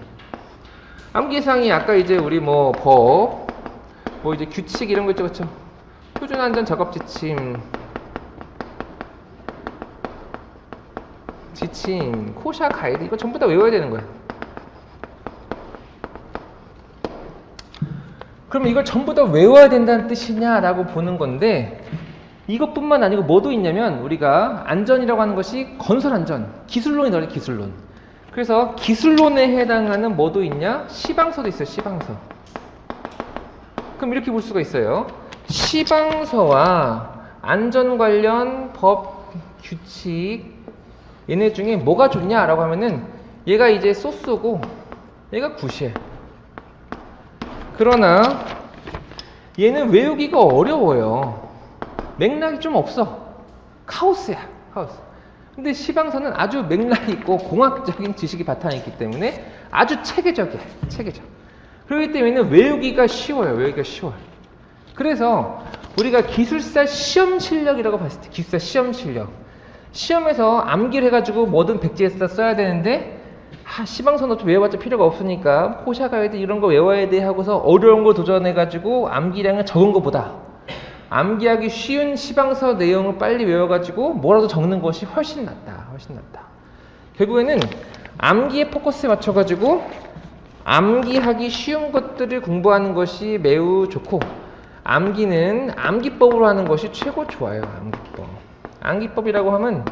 Speaker 1: 암기 대상이 아까 이제 우리 뭐 법, 뭐 이제 규칙 이런 거 있죠. 그렇죠? 표준안전 작업 지침, 코샤 가이드 이거 전부 다 외워야 되는 거야. 그럼 이걸 전부 다 외워야 된다는 뜻이냐라고 보는 건데 이것뿐만 아니고 뭐도 있냐면 우리가 안전이라고 하는 것이 건설안전, 기술론이 나와요. 기술론. 그래서 기술론에 해당하는 뭐도 있냐? 시방서도 있어요. 시방서. 그럼 이렇게 볼 수가 있어요. 시방서와 안전 관련 법, 규칙 얘네 중에 뭐가 좋냐라고 하면은 얘가 이제 소스고 얘가 굿이에요. 그러나 얘는 외우기가 어려워요. 맥락이 좀 없어. 카오스야. 카오스. 근데 시방서는 아주 맥락이 있고 공학적인 지식이 바탕이 있기 때문에 아주 체계적이야. 체계적. 그렇기 때문에 외우기가 쉬워요. 외우기가 쉬워요. 그래서 우리가 기술사 시험 실력이라고 봤을 때 기술사 시험 실력 시험에서 암기를 해가지고 뭐든 백지에서 써야 되는데 시방서는 좀 외워봤자 필요가 없으니까 포샤 가이드 이런 거 외워야 돼 하고서 어려운 거 도전해가지고 암기량을 적은 것보다 암기하기 쉬운 시방서 내용을 빨리 외워가지고 뭐라도 적는 것이 훨씬 낫다. 훨씬 낫다. 결국에는 암기의 포커스에 맞춰가지고 암기하기 쉬운 것들을 공부하는 것이 매우 좋고 암기는 암기법으로 하는 것이 최고 좋아요. 암기법. 암기법이라고 하면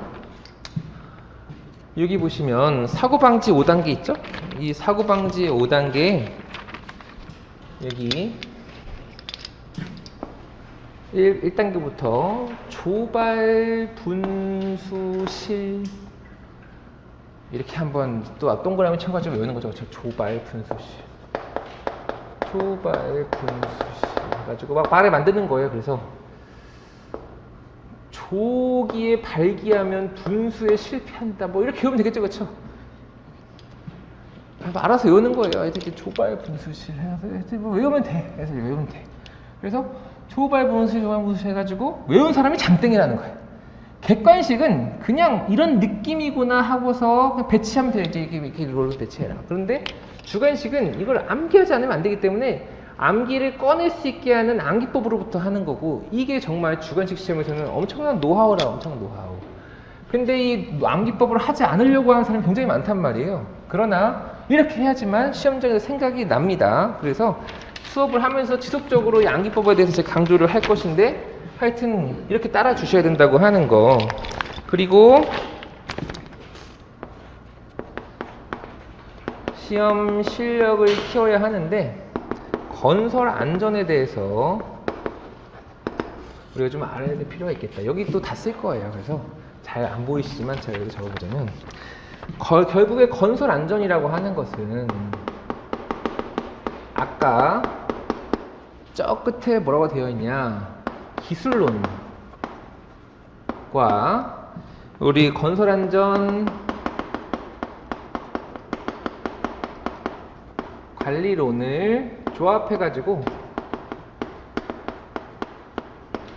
Speaker 1: 여기 보시면 사고방지 5단계 있죠? 이 사고방지 5단계에 여기 1단계부터 조발, 분수, 실 이렇게 한번 또 동그라미 쳐가지고 외우는 거죠. 조발, 분수, 실 조발, 분수, 실 해가지고 막 말을 만드는 거예요. 그래서 조기에 발기하면 분수에 실패한다. 뭐 이렇게 외우면 되겠죠, 그렇죠? 알아서 외우는 거예요. 이렇게 조발, 분수실 해서 뭐 외우면 돼. 그래서 외우면 돼. 그래서 조발, 분수, 조발, 분수 해가지고 외운 사람이 장땡이라는 거예요. 객관식은 그냥 이런 느낌이구나 하고서 그냥 배치하면 돼요. 이렇게 롤로 배치해라. 그런데 주관식은 이걸 암기하지 않으면 안 되기 때문에 암기를 꺼낼 수 있게 하는 암기법으로부터 하는 거고 이게 정말 주관식 시험에서는 엄청난 노하우라 엄청난 노하우. 근데 이 암기법을 하지 않으려고 하는 사람이 굉장히 많단 말이에요. 그러나 이렇게 해야지만 시험장에서 생각이 납니다. 그래서 수업을 하면서 지속적으로 이 암기법에 대해서 제가 강조를 할 것인데 하여튼 이렇게 따라 주셔야 된다고 하는 거. 그리고 시험 실력을 키워야 하는데 건설 안전에 대해서 우리가 좀 알아야 될 필요가 있겠다. 여기 또 다 쓸 거예요. 그래서 잘 안 보이시지만 제가 여기 적어보자면 결국에 건설 안전이라고 하는 것은 아까 저 끝에 뭐라고 되어 있냐, 기술론과 우리 건설 안전 관리론을 조합해 가지고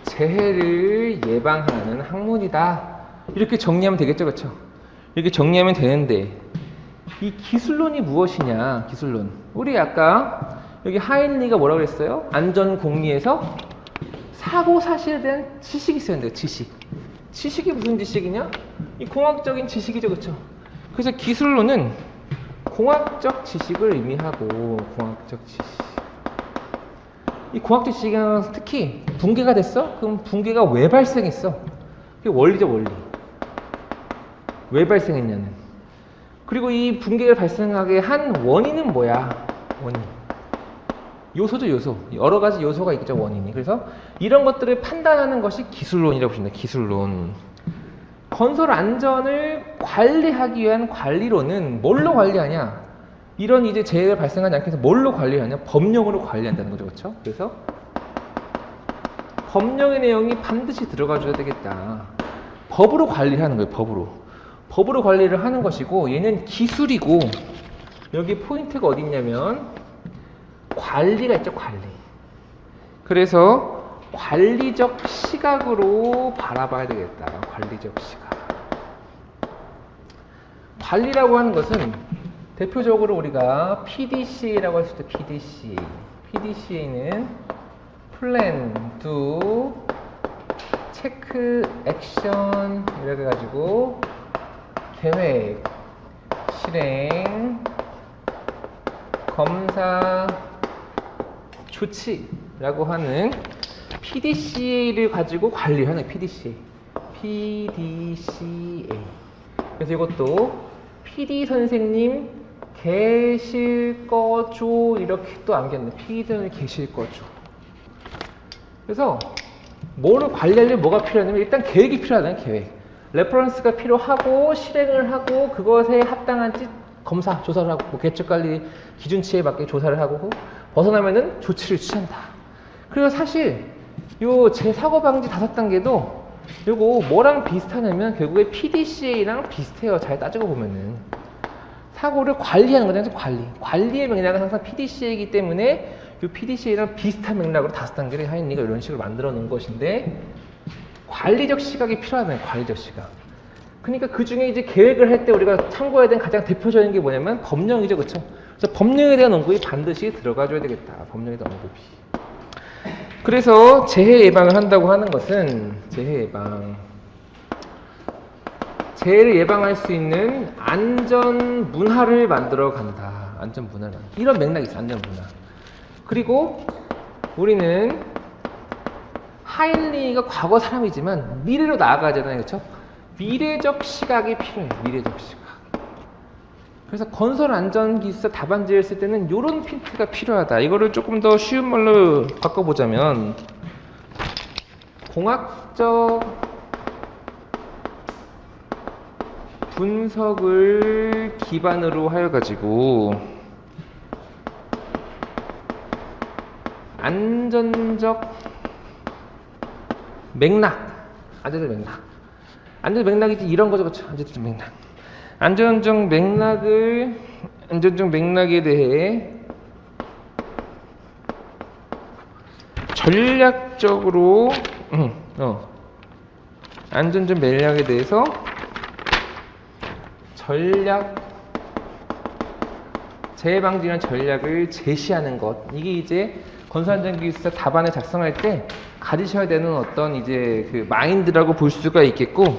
Speaker 1: 재해를 예방하는 학문이다, 이렇게 정리하면 되겠죠, 그렇죠? 이렇게 정리하면 되는데, 이 기술론이 무엇이냐? 기술론, 우리 아까 여기 하인리가 뭐라고 그랬어요? 안전공리에서 사고 사실에 대한 지식이 있어야 돼요. 지식이 무슨 지식이냐? 이 공학적인 지식이죠, 그렇죠? 그래서 기술론은 공학적 지식을 의미하고, 공학적 지식, 이 공학적 지식은 특히 붕괴가 됐어? 그럼 붕괴가 왜 발생했어? 그게 원리죠, 원리. 왜 발생했냐는. 그리고 이 붕괴가 발생하게 한 원인은 뭐야? 원인. 요소죠, 요소. 여러 가지 요소가 있겠죠, 원인이. 그래서 이런 것들을 판단하는 것이 기술론이라고 보십니다. 기술론. 건설 안전을 관리하기 위한 관리론은 뭘로 관리하냐? 이런 이제 재해가 발생하지 않게 해서 뭘로 관리하냐? 법령으로 관리한다는 거죠, 그렇죠? 그래서 법령의 내용이 반드시 들어가줘야 되겠다. 법으로 관리하는 거예요, 법으로. 법으로 관리를 하는 것이고, 얘는 기술이고, 여기 포인트가 어디 있냐면 관리가 있죠, 관리. 그래서 관리적 시각으로 바라봐야 되겠다. 관리적 시각. 관리라고 하는 것은 대표적으로 우리가 PDCA라고 했을 때 PDCA는 플랜, 두, 체크, 액션 이렇게 가지고 계획, 실행, 검사, 조치라고 하는 PDCA를 가지고 관리하는 PDCA. 그래서 이것도 PD 선생님 계실 거죠, 이렇게 또 안겼네. PD 선생님 계실 거죠. 그래서 뭐를 관리하려면 뭐가 필요하냐면 일단 계획이 필요하다는, 계획. 레퍼런스가 필요하고 실행을 하고 그것에 합당한지 검사, 조사를 하고, 뭐 개척관리 기준치에 맞게 조사를 하고, 벗어나면은 조치를 취한다. 그리고 사실 요 제 사고 방지 5단계도 요거 뭐랑 비슷하냐면 결국에 PDCA랑 비슷해요. 잘 따지고 보면은 사고를 관리하는 거잖아요. 관리의 맥락은 항상 PDCA이기 때문에 요 PDCA랑 비슷한 맥락으로 5단계를 하인리가 이런 식으로 만들어 놓은 것인데, 관리적 시각이 필요하다는, 관리적 시각. 그러니까 그 중에 이제 계획을 할 때 우리가 참고해야 되는 가장 대표적인 게 뭐냐면 법령이죠, 그렇죠? 그래서 법령에 대한 언급이 반드시 들어가줘야 되겠다. 법령에 대한 언급이. 그래서 재해 예방을 한다고 하는 것은 재해 예방, 재해를 예방할 수 있는 안전 문화를 만들어 간다. 안전 문화를, 이런 맥락이 있어. 안전 문화. 그리고 우리는 하인리가 과거 사람이지만 미래로 나아가잖아요, 그렇죠? 미래적 시각이 필요해요. 미래적 시각. 그래서 건설 안전 기술사 답안지를 쓸 때는 이런 핀트가 필요하다. 이거를 조금 더 쉬운 말로 바꿔보자면, 공학적 분석을 기반으로 하여 가지고 안전적 맥락, 안전적 맥락이지 이런 거죠, 그렇죠? 안전적 맥락에 대해 전략적으로 안전적 맥락에 대해서 재해 방지나 전략을 제시하는 것, 이게 이제 건설안전기술사 답안을 작성할 때 가지셔야 되는 어떤 이제 그 마인드라고 볼 수가 있겠고,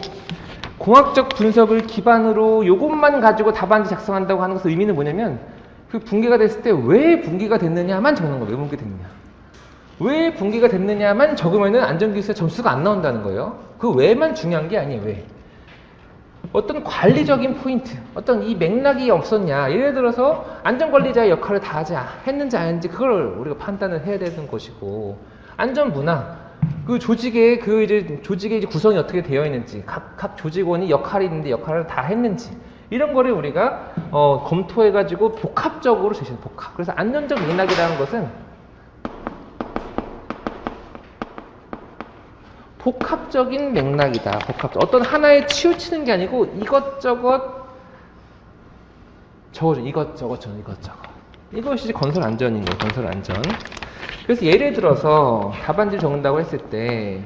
Speaker 1: 공학적 분석을 기반으로 이것만 가지고 답안지 작성한다고 하는 것의 의미는 뭐냐면, 그 붕괴가 됐을 때 왜 붕괴가 됐느냐만 적는 거예요. 왜 붕괴됐느냐. 왜 붕괴가 됐느냐만 적으면은 안전기술사 점수가 안 나온다는 거예요. 그 왜만 중요한 게 아니에요. 왜. 어떤 관리적인 포인트, 어떤 이 맥락이 없었냐. 예를 들어서 안전관리자의 역할을 다 했는지 안 했는지, 그걸 우리가 판단을 해야 되는 것이고, 안전문화, 그 조직의 이제 조직의 이제 구성이 어떻게 되어 있는지, 각 조직원이 역할이 있는데 역할을 다 했는지, 이런 거를 우리가 검토해가지고 복합적으로 제시해. 복합. 그래서 안전적 맥락이라는 것은 복합적인 맥락이다. 복합적. 어떤 하나에 치우치는 게 아니고 이것저것 저거죠. 이것저것. 이것이 건설 안전인 거예요. 건설 안전. 그래서 예를 들어서 답안지를 적는다고 했을 때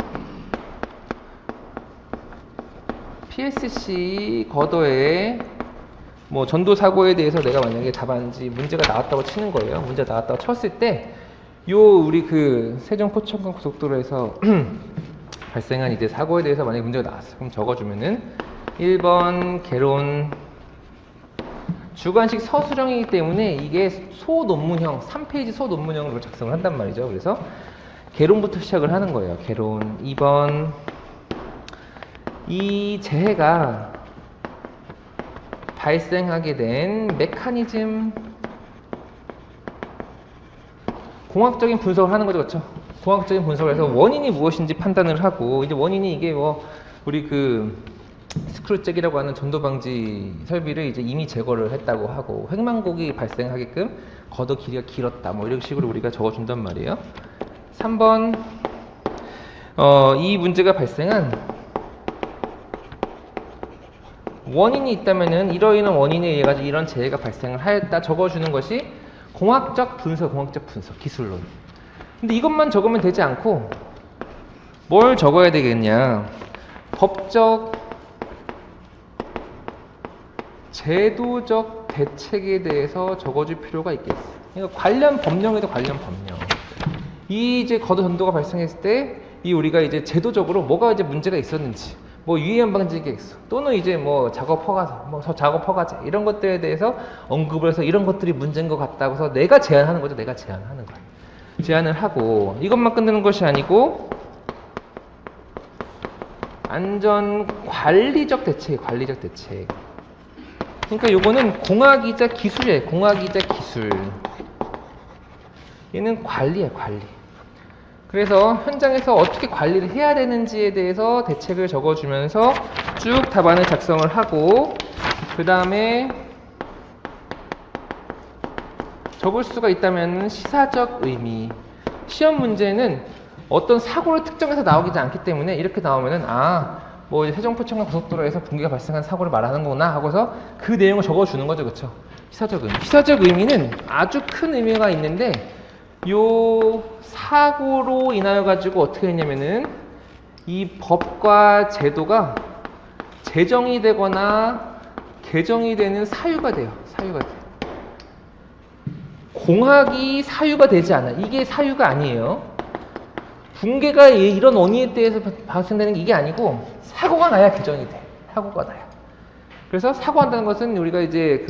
Speaker 1: PSC 걷어에 뭐 전도 사고에 대해서 내가 만약에 답안지 문제가 나왔다고 치는 거예요. 문제가 나왔다고 쳤을 때 우리 그 세종 포천간 고속도로에서 발생한 이제 사고에 대해서 만약에 문제가 나왔어. 그럼 적어주면은 1번 개론 주관식 서술형이기 때문에 이게 소논문형 3페이지 소논문형으로 작성을 한단 말이죠. 그래서 개론부터 시작을 하는 거예요. 개론 2번 이 재해가 발생하게 된 메커니즘 공학적인 분석을 하는 거죠. 그렇죠? 공학적인 분석을 해서 원인이 무엇인지 판단을 하고 이제 원인이 이게 뭐 우리 그 스크루잭이라고 하는 전도 방지 설비를 이제 이미 제거를 했다고 하고 횡만곡이 발생하게끔 걷어 길이가 길었다 뭐 이런 식으로 우리가 적어준단 말이에요. 3번 이 문제가 발생한 원인이 있다면은 이러이러한 원인에 의해 가지고 이런 재해가 발생을 하였다 적어주는 것이 공학적 분석 기술론. 근데 이것만 적으면 되지 않고 뭘 적어야 되겠냐? 법적 제도적 대책에 대해서 적어줄 필요가 있겠어. 그러니까 관련 법령에도 관련 법령. 이 이제 걷어 전도가 발생했을 때 이 우리가 이제 제도적으로 뭐가 이제 문제가 있었는지, 뭐 유의한 방지 계획서 또는 이제 뭐 작업 허가서, 뭐 작업 허가제 이런 것들에 대해서 언급을 해서 이런 것들이 문제인 것 같다고 해서 내가 제안하는 거죠. 내가 제안하는 거예요. 제안을 하고 이것만 끝내는 것이 아니고 안전 관리적 대책. 그러니까 요거는 공학이자 기술이에요. 공학이자 기술. 얘는 관리야, 관리. 그래서 현장에서 어떻게 관리를 해야 되는지에 대해서 대책을 적어주면서 쭉 답안을 작성을 하고 그 다음에 적을 수가 있다면 시사적 의미. 시험 문제는 어떤 사고를 특정해서 나오지 않기 때문에 이렇게 나오면은 뭐 세종 포천간 고속도로에서 붕괴가 발생한 사고를 말하는구나 하고서 그 내용을 적어주는 거죠, 그렇죠? 시사적 의미. 시사적 의미는 아주 큰 의미가 있는데 요 사고로 인하여 가지고 어떻게 했냐면은 이 법과 제도가 제정이 되거나 개정이 되는 사유가 돼요. 공학이 사유가 되지 않아. 이게 사유가 아니에요. 붕괴가 이런 원인에 대해서 발생되는 게 이게 아니고 사고가 나야 개정이 돼. 사고가 나요. 그래서 사고한다는 것은 우리가 이제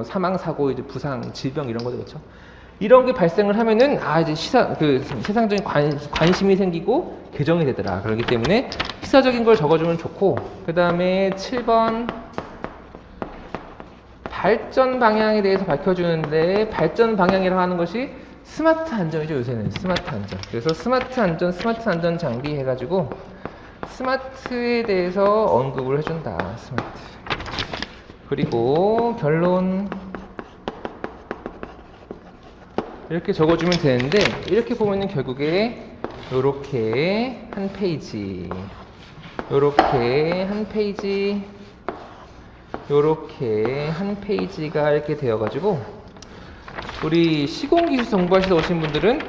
Speaker 1: 사망 사고, 이제 부상, 질병 이런 거죠, 그렇죠? 이런 게 발생을 하면은 이제 세상적인 관심이 생기고 개정이 되더라. 그렇기 때문에 시사적인 걸 적어주면 좋고 그 다음에 7번 발전 방향에 대해서 밝혀주는데 발전 방향이라고 하는 것이 스마트 안전이죠. 요새는 스마트 안전. 그래서 스마트 안전 장비 해가지고 스마트에 대해서 언급을 해준다. 스마트. 그리고 결론 이렇게 적어주면 되는데 이렇게 보면은 결국에 요렇게 한 페이지, 요렇게 한 페이지가 이렇게 되어가지고 우리 시공기술 정보하시러 오신 분들은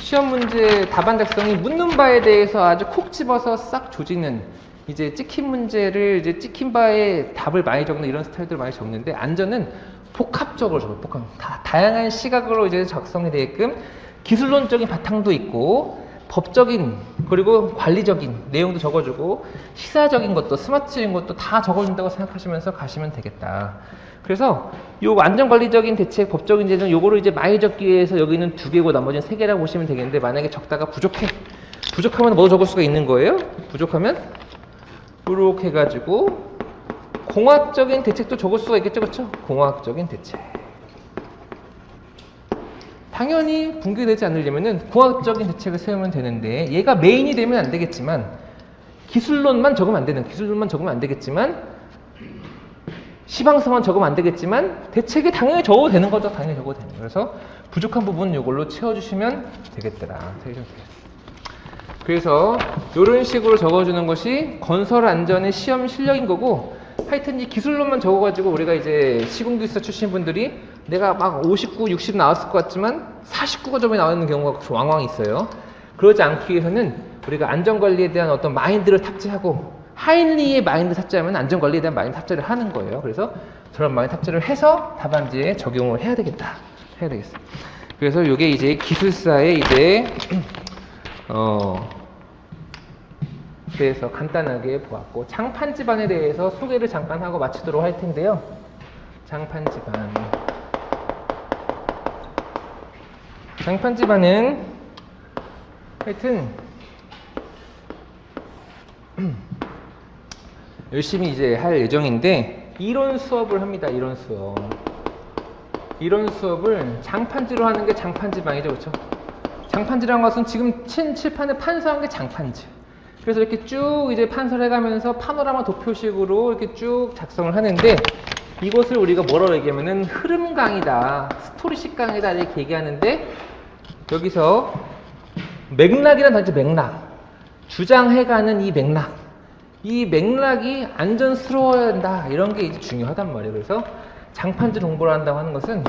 Speaker 1: 시험 문제 답안 작성이 묻는 바에 대해서 아주 콕 집어서 싹 조지는 이제 찍힌 문제를 이제 찍힌 바에 답을 많이 적는 이런 스타일들 많이 적는데 안전은 복합적으로 적어요. 다양한 시각으로 이제 작성이 되게끔 기술론적인 바탕도 있고 법적인 그리고 관리적인 내용도 적어주고 시사적인 것도 스마트적인 것도 다 적어준다고 생각하시면서 가시면 되겠다. 그래서 요 안전관리적인 대책, 법적인 제도는 요거를 이제 많이 적기 위해서 여기는 2개고 나머지는 3개라고 보시면 되겠는데 만약에 적다가 부족하면 뭐 적을 수가 있는 거예요? 부족하면 이렇게 해가지고 공학적인 대책도 적을 수가 있겠죠, 그렇죠? 공학적인 대책. 당연히 붕괴되지 않으려면은 공학적인 대책을 세우면 되는데 얘가 메인이 되면 안 되겠지만 기술론만 적으면 안 되겠지만 시방서만 적으면 안 되겠지만 대책에 당연히 적어도 되는 거죠. 당연히 적어도 되는 거예요. 그래서 부족한 부분은 이걸로 채워주시면 되겠더라. 그래서 이런 식으로 적어주는 것이 건설 안전의 시험 실력인 거고, 하여튼 이 기술론만 적어가지고 우리가 이제 시공기술사 출신 분들이 내가 막 59, 60 나왔을 것 같지만 49가 점에 나오는 경우가 왕왕 있어요. 그러지 않기 위해서는 우리가 안전관리에 대한 어떤 마인드를 탑재하고, 하인리의 마인드 탑재하면 안전관리에 대한 마인드 탑재를 하는 거예요. 그래서 저런 마인드 탑재를 해서 답안지에 적용을 해야 되겠다. 해야 되겠어요. 그래서 이게 이제 기술사의 이제 대해서 간단하게 보았고, 장판지반에 대해서 소개를 잠깐 하고 마치도록 할 텐데요. 장판지반은 하여튼 열심히 이제 할 예정인데, 이론 수업을 합니다. 이론 수업을 장판지로 하는 게 장판지반이죠. 그렇죠? 장판지라는 것은 지금 칠판에 판서한 게 장판지. 그래서 이렇게 쭉 이제 판서해가면서 파노라마 도표식으로 이렇게 쭉 작성을 하는데, 이것을 우리가 뭐라고 얘기하면은 흐름 강의다, 스토리식 강의다 이렇게 얘기하는데, 여기서 맥락이란 단지 맥락, 주장해가는 이 맥락이 안전스러워야 한다, 이런 게 이제 중요하단 말이에요. 그래서 장판지를 공부를 한다고 하는 것은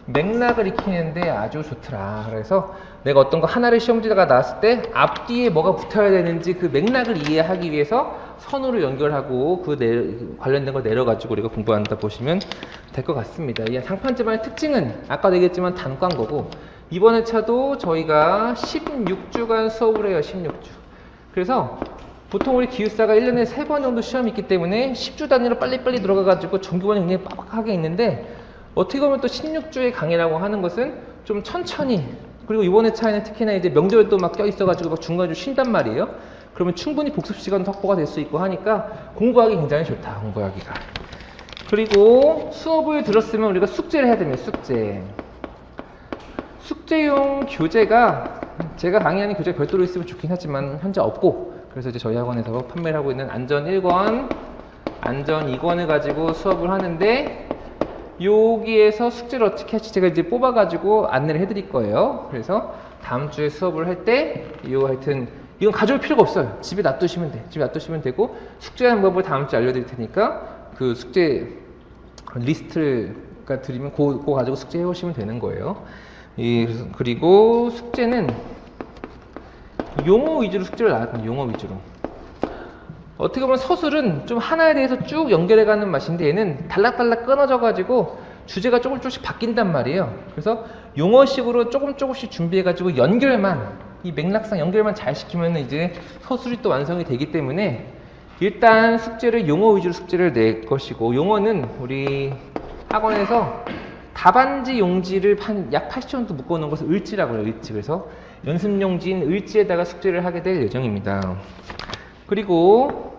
Speaker 1: 맥락을 익히는데 아주 좋더라. 그래서 내가 어떤 거 하나를 시험지가 나왔을 때 앞뒤에 뭐가 붙어야 되는지 그 맥락을 이해하기 위해서 선으로 연결하고 관련된 거 내려가지고 우리가 공부한다 보시면 될 것 같습니다. 이 장판지반의 특징은 아까도 얘기했지만 단과인 거고, 이번 회차도 저희가 16주간 수업을 해요. 16주. 그래서 보통 우리 기숙사가 1년에 3번 정도 시험이 있기 때문에 10주 단위로 빨리빨리 들어가가지고 정규반이 굉장히 빡빡하게 있는데, 어떻게 보면 또 16주의 강의라고 하는 것은 좀 천천히, 그리고 이번 회차에는 특히나 이제 명절도 막 껴있어가지고 막 중간에 쉰단 말이에요. 그러면 충분히 복습 시간도 확보가 될 수 있고 하니까 공부하기 굉장히 좋다, 공부하기가. 그리고 수업을 들었으면 우리가 숙제를 해야 됩니다. 숙제용 교재가 제가 강의하는 교재 별도로 있으면 좋긴 하지만 현재 없고, 그래서 이제 저희 학원에서 판매를 하고 있는 안전 1권, 안전 2권을 가지고 수업을 하는데, 여기에서 숙제를 어떻게 할지 제가 이제 뽑아가지고 안내를 해드릴 거예요. 그래서 다음 주에 수업을 할 때, 하여튼 이건 가져올 필요가 없어요. 집에 놔두시면 되고, 숙제하는 법을 다음 주에 알려드릴 테니까 그 숙제 리스트를 드리면 그거 가지고 숙제 해오시면 되는 거예요. 그리고 숙제는 용어 위주로 숙제를 나왔거든요. 용어 위주로. 어떻게 보면 서술은 좀 하나에 대해서 쭉 연결해가는 맛인데, 얘는 달락달락 끊어져가지고 주제가 조금씩 바뀐단 말이에요. 그래서 용어식으로 조금씩 준비해가지고 이 맥락상 연결만 잘 시키면 이제 서술이 또 완성이 되기 때문에, 일단 숙제를 용어 위주로 숙제를 낼 것이고, 용어는 우리 학원에서 답안지 용지를 약 80점 정도 묶어놓은 것을 을지라고 해요. 을지. 그래서 연습용지인 을지에다가 숙제를 하게 될 예정입니다. 그리고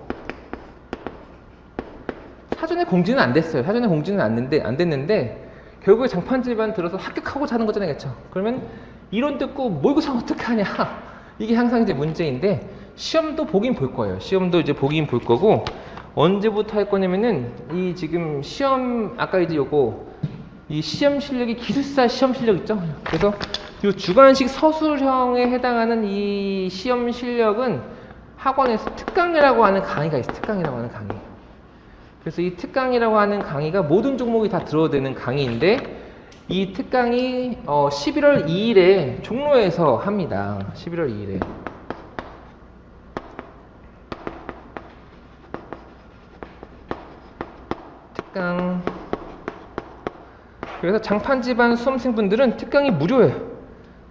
Speaker 1: 사전에 공지는 안 됐어요. 안 됐는데 결국에 장판지만 들어서 합격하고자 하는 거잖아요. 그렇죠? 그러면 이론 듣고 뭐 이거 참 어떻게 하냐, 이게 항상 이제 문제인데, 시험도 보긴 볼 거예요. 시험도 이제 보긴 볼 거고, 언제부터 할 거냐면은 이 지금 시험, 아까 이제 이 시험 실력이 기술사 시험 실력 있죠? 그래서 이 주관식 서술형에 해당하는 이 시험 실력은 학원에서 특강이라고 하는 강의가 있어요. 그래서 이 특강이라고 하는 강의가 모든 종목이 다 들어오는 강의인데, 이 특강이 11월 2일에 종로에서 합니다. 11월 2일에. 특강. 그래서 장판지반 수험생분들은 특강이 무료예요.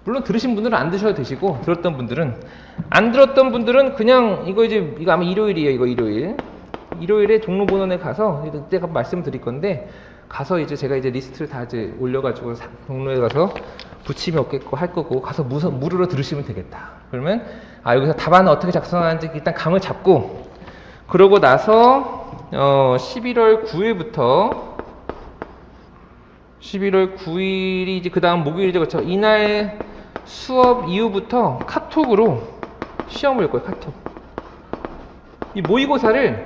Speaker 1: 물론 들으신 분들은 안 드셔도 되시고, 안 들었던 분들은 그냥 이거 아마 일요일이에요. 일요일에 종로본원에 가서 이때 말씀드릴 건데, 가서 이제 제가 이제 리스트를 다 이제 올려가지고 종로에 가서 붙임이 없겠고 할 거고, 가서 무료로 들으시면 되겠다. 그러면 여기서 답안을 어떻게 작성하는지 일단 감을 잡고, 그러고 나서 11월 9일부터 11월 9일이 이제 그 다음 목요일이죠. 그렇죠? 이날 수업 이후부터 카톡으로 시험을 볼 거예요. 카톡. 이 모의고사를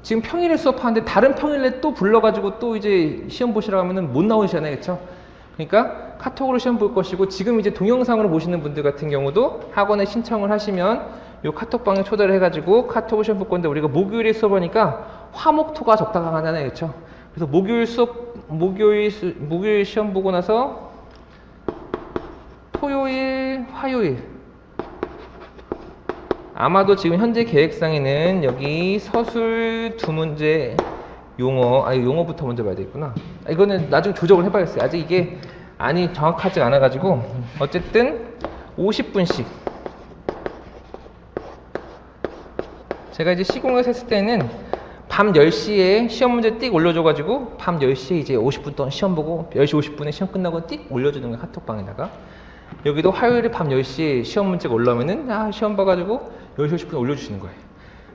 Speaker 1: 지금 평일에 수업하는데 다른 평일에 또 불러가지고 또 이제 시험 보시라고 하면은 못 나오시잖아요. 그렇죠? 그러니까 카톡으로 시험 볼 것이고, 지금 이제 동영상으로 보시는 분들 같은 경우도 학원에 신청을 하시면 요 카톡방에 초대를 해가지고 카톡으로 시험 볼 건데, 우리가 목요일에 수업하니까 화목토가 적다가 하잖아요. 그렇죠? 그래서 목요일 시험 보고 나서 토요일, 화요일, 아마도 지금 현재 계획상에는 여기 서술 두 문제, 용어부터 먼저 봐야 되겠구나. 이거는 나중에 조정을 해봐야겠어요. 아직 이게 정확하지 않아가지고. 어쨌든 50분씩. 제가 이제 시공에서 했을 때는 밤 10시에 시험 문제 띡 올려줘가지고 밤 10시에 이제 50분 동안 시험 보고 10시 50분에 시험 끝나고 띡 올려주는 거예요. 카톡방에다가. 여기도 화요일에 밤 10시에 시험 문제가 올라오면은 시험 봐가지고 10시 50분에 올려주시는 거예요.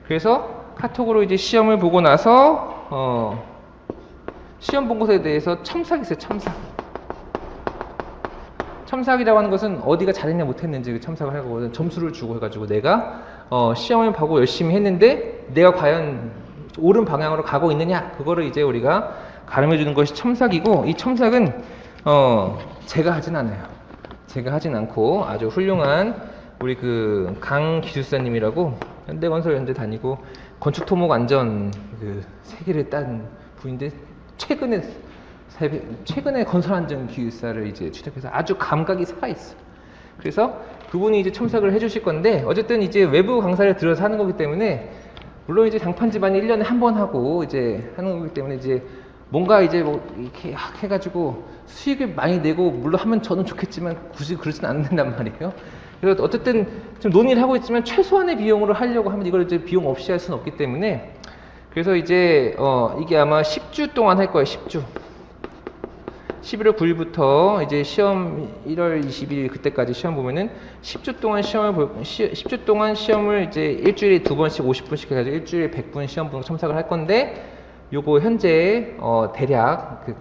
Speaker 1: 그래서 카톡으로 이제 시험을 보고 나서 시험 본 것에 대해서 첨삭이 있어요. 첨삭이라고 하는 것은 어디가 잘했냐 못했는지 첨삭을 하고 점수를 주고 해가지고 내가 시험을 보고 열심히 했는데 내가 과연 옳은 방향으로 가고 있느냐, 그거를 이제 우리가 가름해 주는 것이 첨삭이고, 이 첨삭은 제가 하진 않아요. 제가 하진 않고 아주 훌륭한 우리 그 강 기술사님이라고 현대건설 연대 다니고 건축토목 안전 그 세계를 딴 분인데, 최근에 건설안전 기술사를 이제 취득해서 아주 감각이 살아있어. 그래서 그분이 이제 첨삭을 해주실 건데, 어쨌든 이제 외부 강사를 들어서 하는 거기 때문에, 물론 이제 장판 집안이 1년에 한 번 하고 이제 하는 거기 때문에 이제 뭔가 이제 뭐 이렇게 해가지고 수익을 많이 내고 물론 하면 저는 좋겠지만 굳이 그러진 않는단 말이에요. 그래서 어쨌든 좀 논의를 하고 있지만 최소한의 비용으로 하려고 하면 이걸 이제 비용 없이 할 수는 없기 때문에, 그래서 이제 이게 아마 10주 동안 할 거예요. 10주. 11월 9일부터 이제 시험 1월 22일 그때까지 시험 보면은 10주 동안 시험을 이제 일주일에 2번씩 50분씩 해가지고 일주일에 100분 시험 보는 첨삭을 할 건데, 요거 현재 대략 그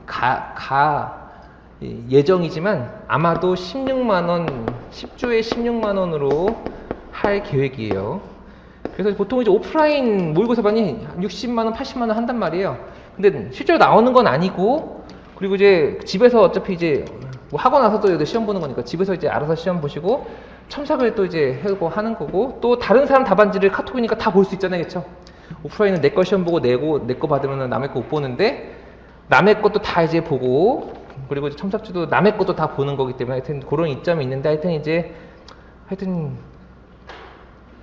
Speaker 1: 예정이지만 아마도 16만 원, 10주에 16만 원으로 할 계획이에요. 그래서 보통 이제 오프라인 모의고사반이 60만 원, 80만 원 한단 말이에요. 근데 실제로 나오는 건 아니고, 그리고 이제 집에서 어차피 이제 뭐 하고 나서도 시험 보는 거니까 집에서 이제 알아서 시험 보시고 첨삭을 또 이제 하고 하는 거고, 또 다른 사람 답안지를 카톡이니까 다 볼 수 있잖아요. 그렇죠? 오프라인은 내 거 시험 보고 내고 내 거 받으면 남의 거 못 보는데, 남의 것도 다 이제 보고, 그리고 이제 첨삭지도 남의 것도 다 보는 거기 때문에 하여튼 그런 이점이 있는데, 하여튼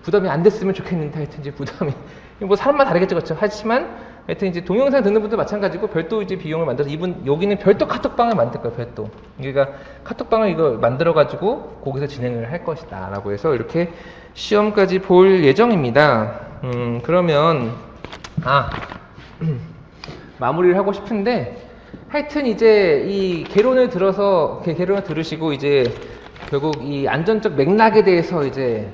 Speaker 1: 부담이 안 됐으면 좋겠는데, 하여튼 이제 부담이 뭐 사람마다 다르겠죠. 그렇죠? 하지만 하여튼 이제 동영상 듣는 분들 마찬가지고 별도 이제 비용을 만들어서 여기는 별도 카톡방을 만들 거예요. 별도. 그러니까 카톡방을 이거 만들어 가지고 거기서 진행을 할 것이다 라고 해서 이렇게 시험까지 볼 예정입니다. 그러면 마무리를 하고 싶은데, 하여튼 이제 이 개론을 들으시고 이제 결국 이 안전적 맥락에 대해서 이제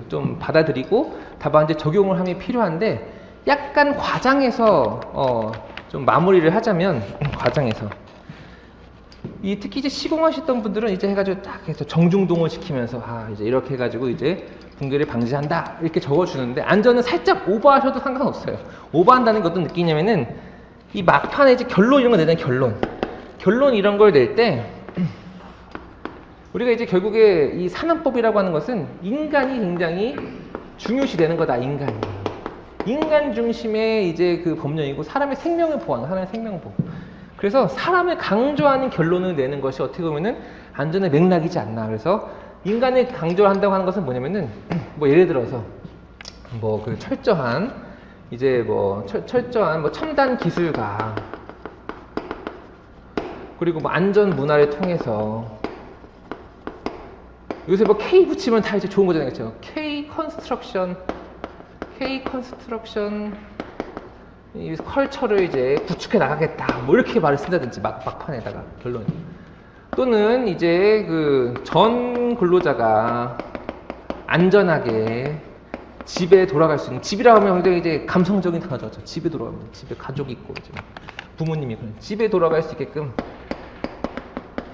Speaker 1: 좀 받아들이고 답안지 적용을 함이 필요한데, 약간 과장해서 좀 마무리를 하자면, 과장해서 특히 이제 시공하셨던 분들은 이제 해가지고 딱 해서 정중동을 시키면서 이제 이렇게 해가지고 이제 붕괴를 방지한다 이렇게 적어주는데, 안전은 살짝 오버하셔도 상관없어요. 오버한다는 게 어떤 느낌이냐면은, 이 막판에 이제 결론 이런 거 내는 결론 이런 걸 낼 때 우리가 이제 결국에 이 산업법이라고 하는 것은 인간이 굉장히 중요시 되는 거다. 인간 중심의 이제 그 법령이고, 사람의 생명을 보호하는, 사람의 생명을 보호. 그래서 사람을 강조하는 결론을 내는 것이 어떻게 보면은 안전의 맥락이지 않나. 그래서 인간을 강조한다고 하는 것은 뭐냐면은, 뭐 예를 들어서 뭐 그 철저한 첨단 기술가, 그리고 뭐 안전 문화를 통해서 요새 뭐 K 붙이면 다 이제 좋은 거잖아요. 그렇죠? K 컨스트럭션 이 컬처를 이제 구축해 나가겠다, 뭐 이렇게 말을 쓴다든지, 막판에다가 결론이. 또는 이제 그 전 근로자가 안전하게 집에 돌아갈 수 있는, 집이라고 하면 굉장히 이제 감성적인 단어죠. 집에 돌아가면 집에 가족이 있고 이제 부모님이 그런 집에 돌아갈 수 있게끔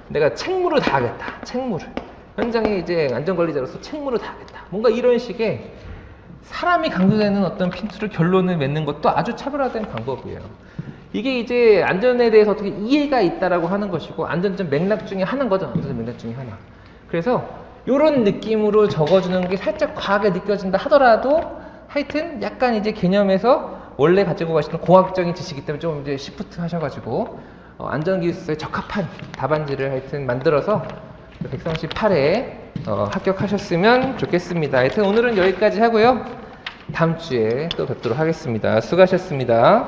Speaker 1: 내가 책무를 다하겠다. 책무를. 현장에 이제 안전관리자로서 책무를 다하겠다. 뭔가 이런 식의 사람이 강조되는 어떤 핀트를 결론을 맺는 것도 아주 차별화된 방법이에요. 이게 이제 안전에 대해서 어떻게 이해가 있다라고 하는 것이고 안전전 맥락 중에 하나인 거죠. 안전전 맥락 중에 하나. 그래서 이런 느낌으로 적어주는 게 살짝 과하게 느껴진다 하더라도 하여튼 약간 이제 개념에서 원래 가지고 가시는 공학적인 지식이기 때문에 좀 이제 시프트 하셔가지고 안전기술서에 적합한 답안지를 하여튼 만들어서 138회 합격하셨으면 좋겠습니다. 하여튼 오늘은 여기까지 하고요. 다음 주에 또 뵙도록 하겠습니다. 수고하셨습니다.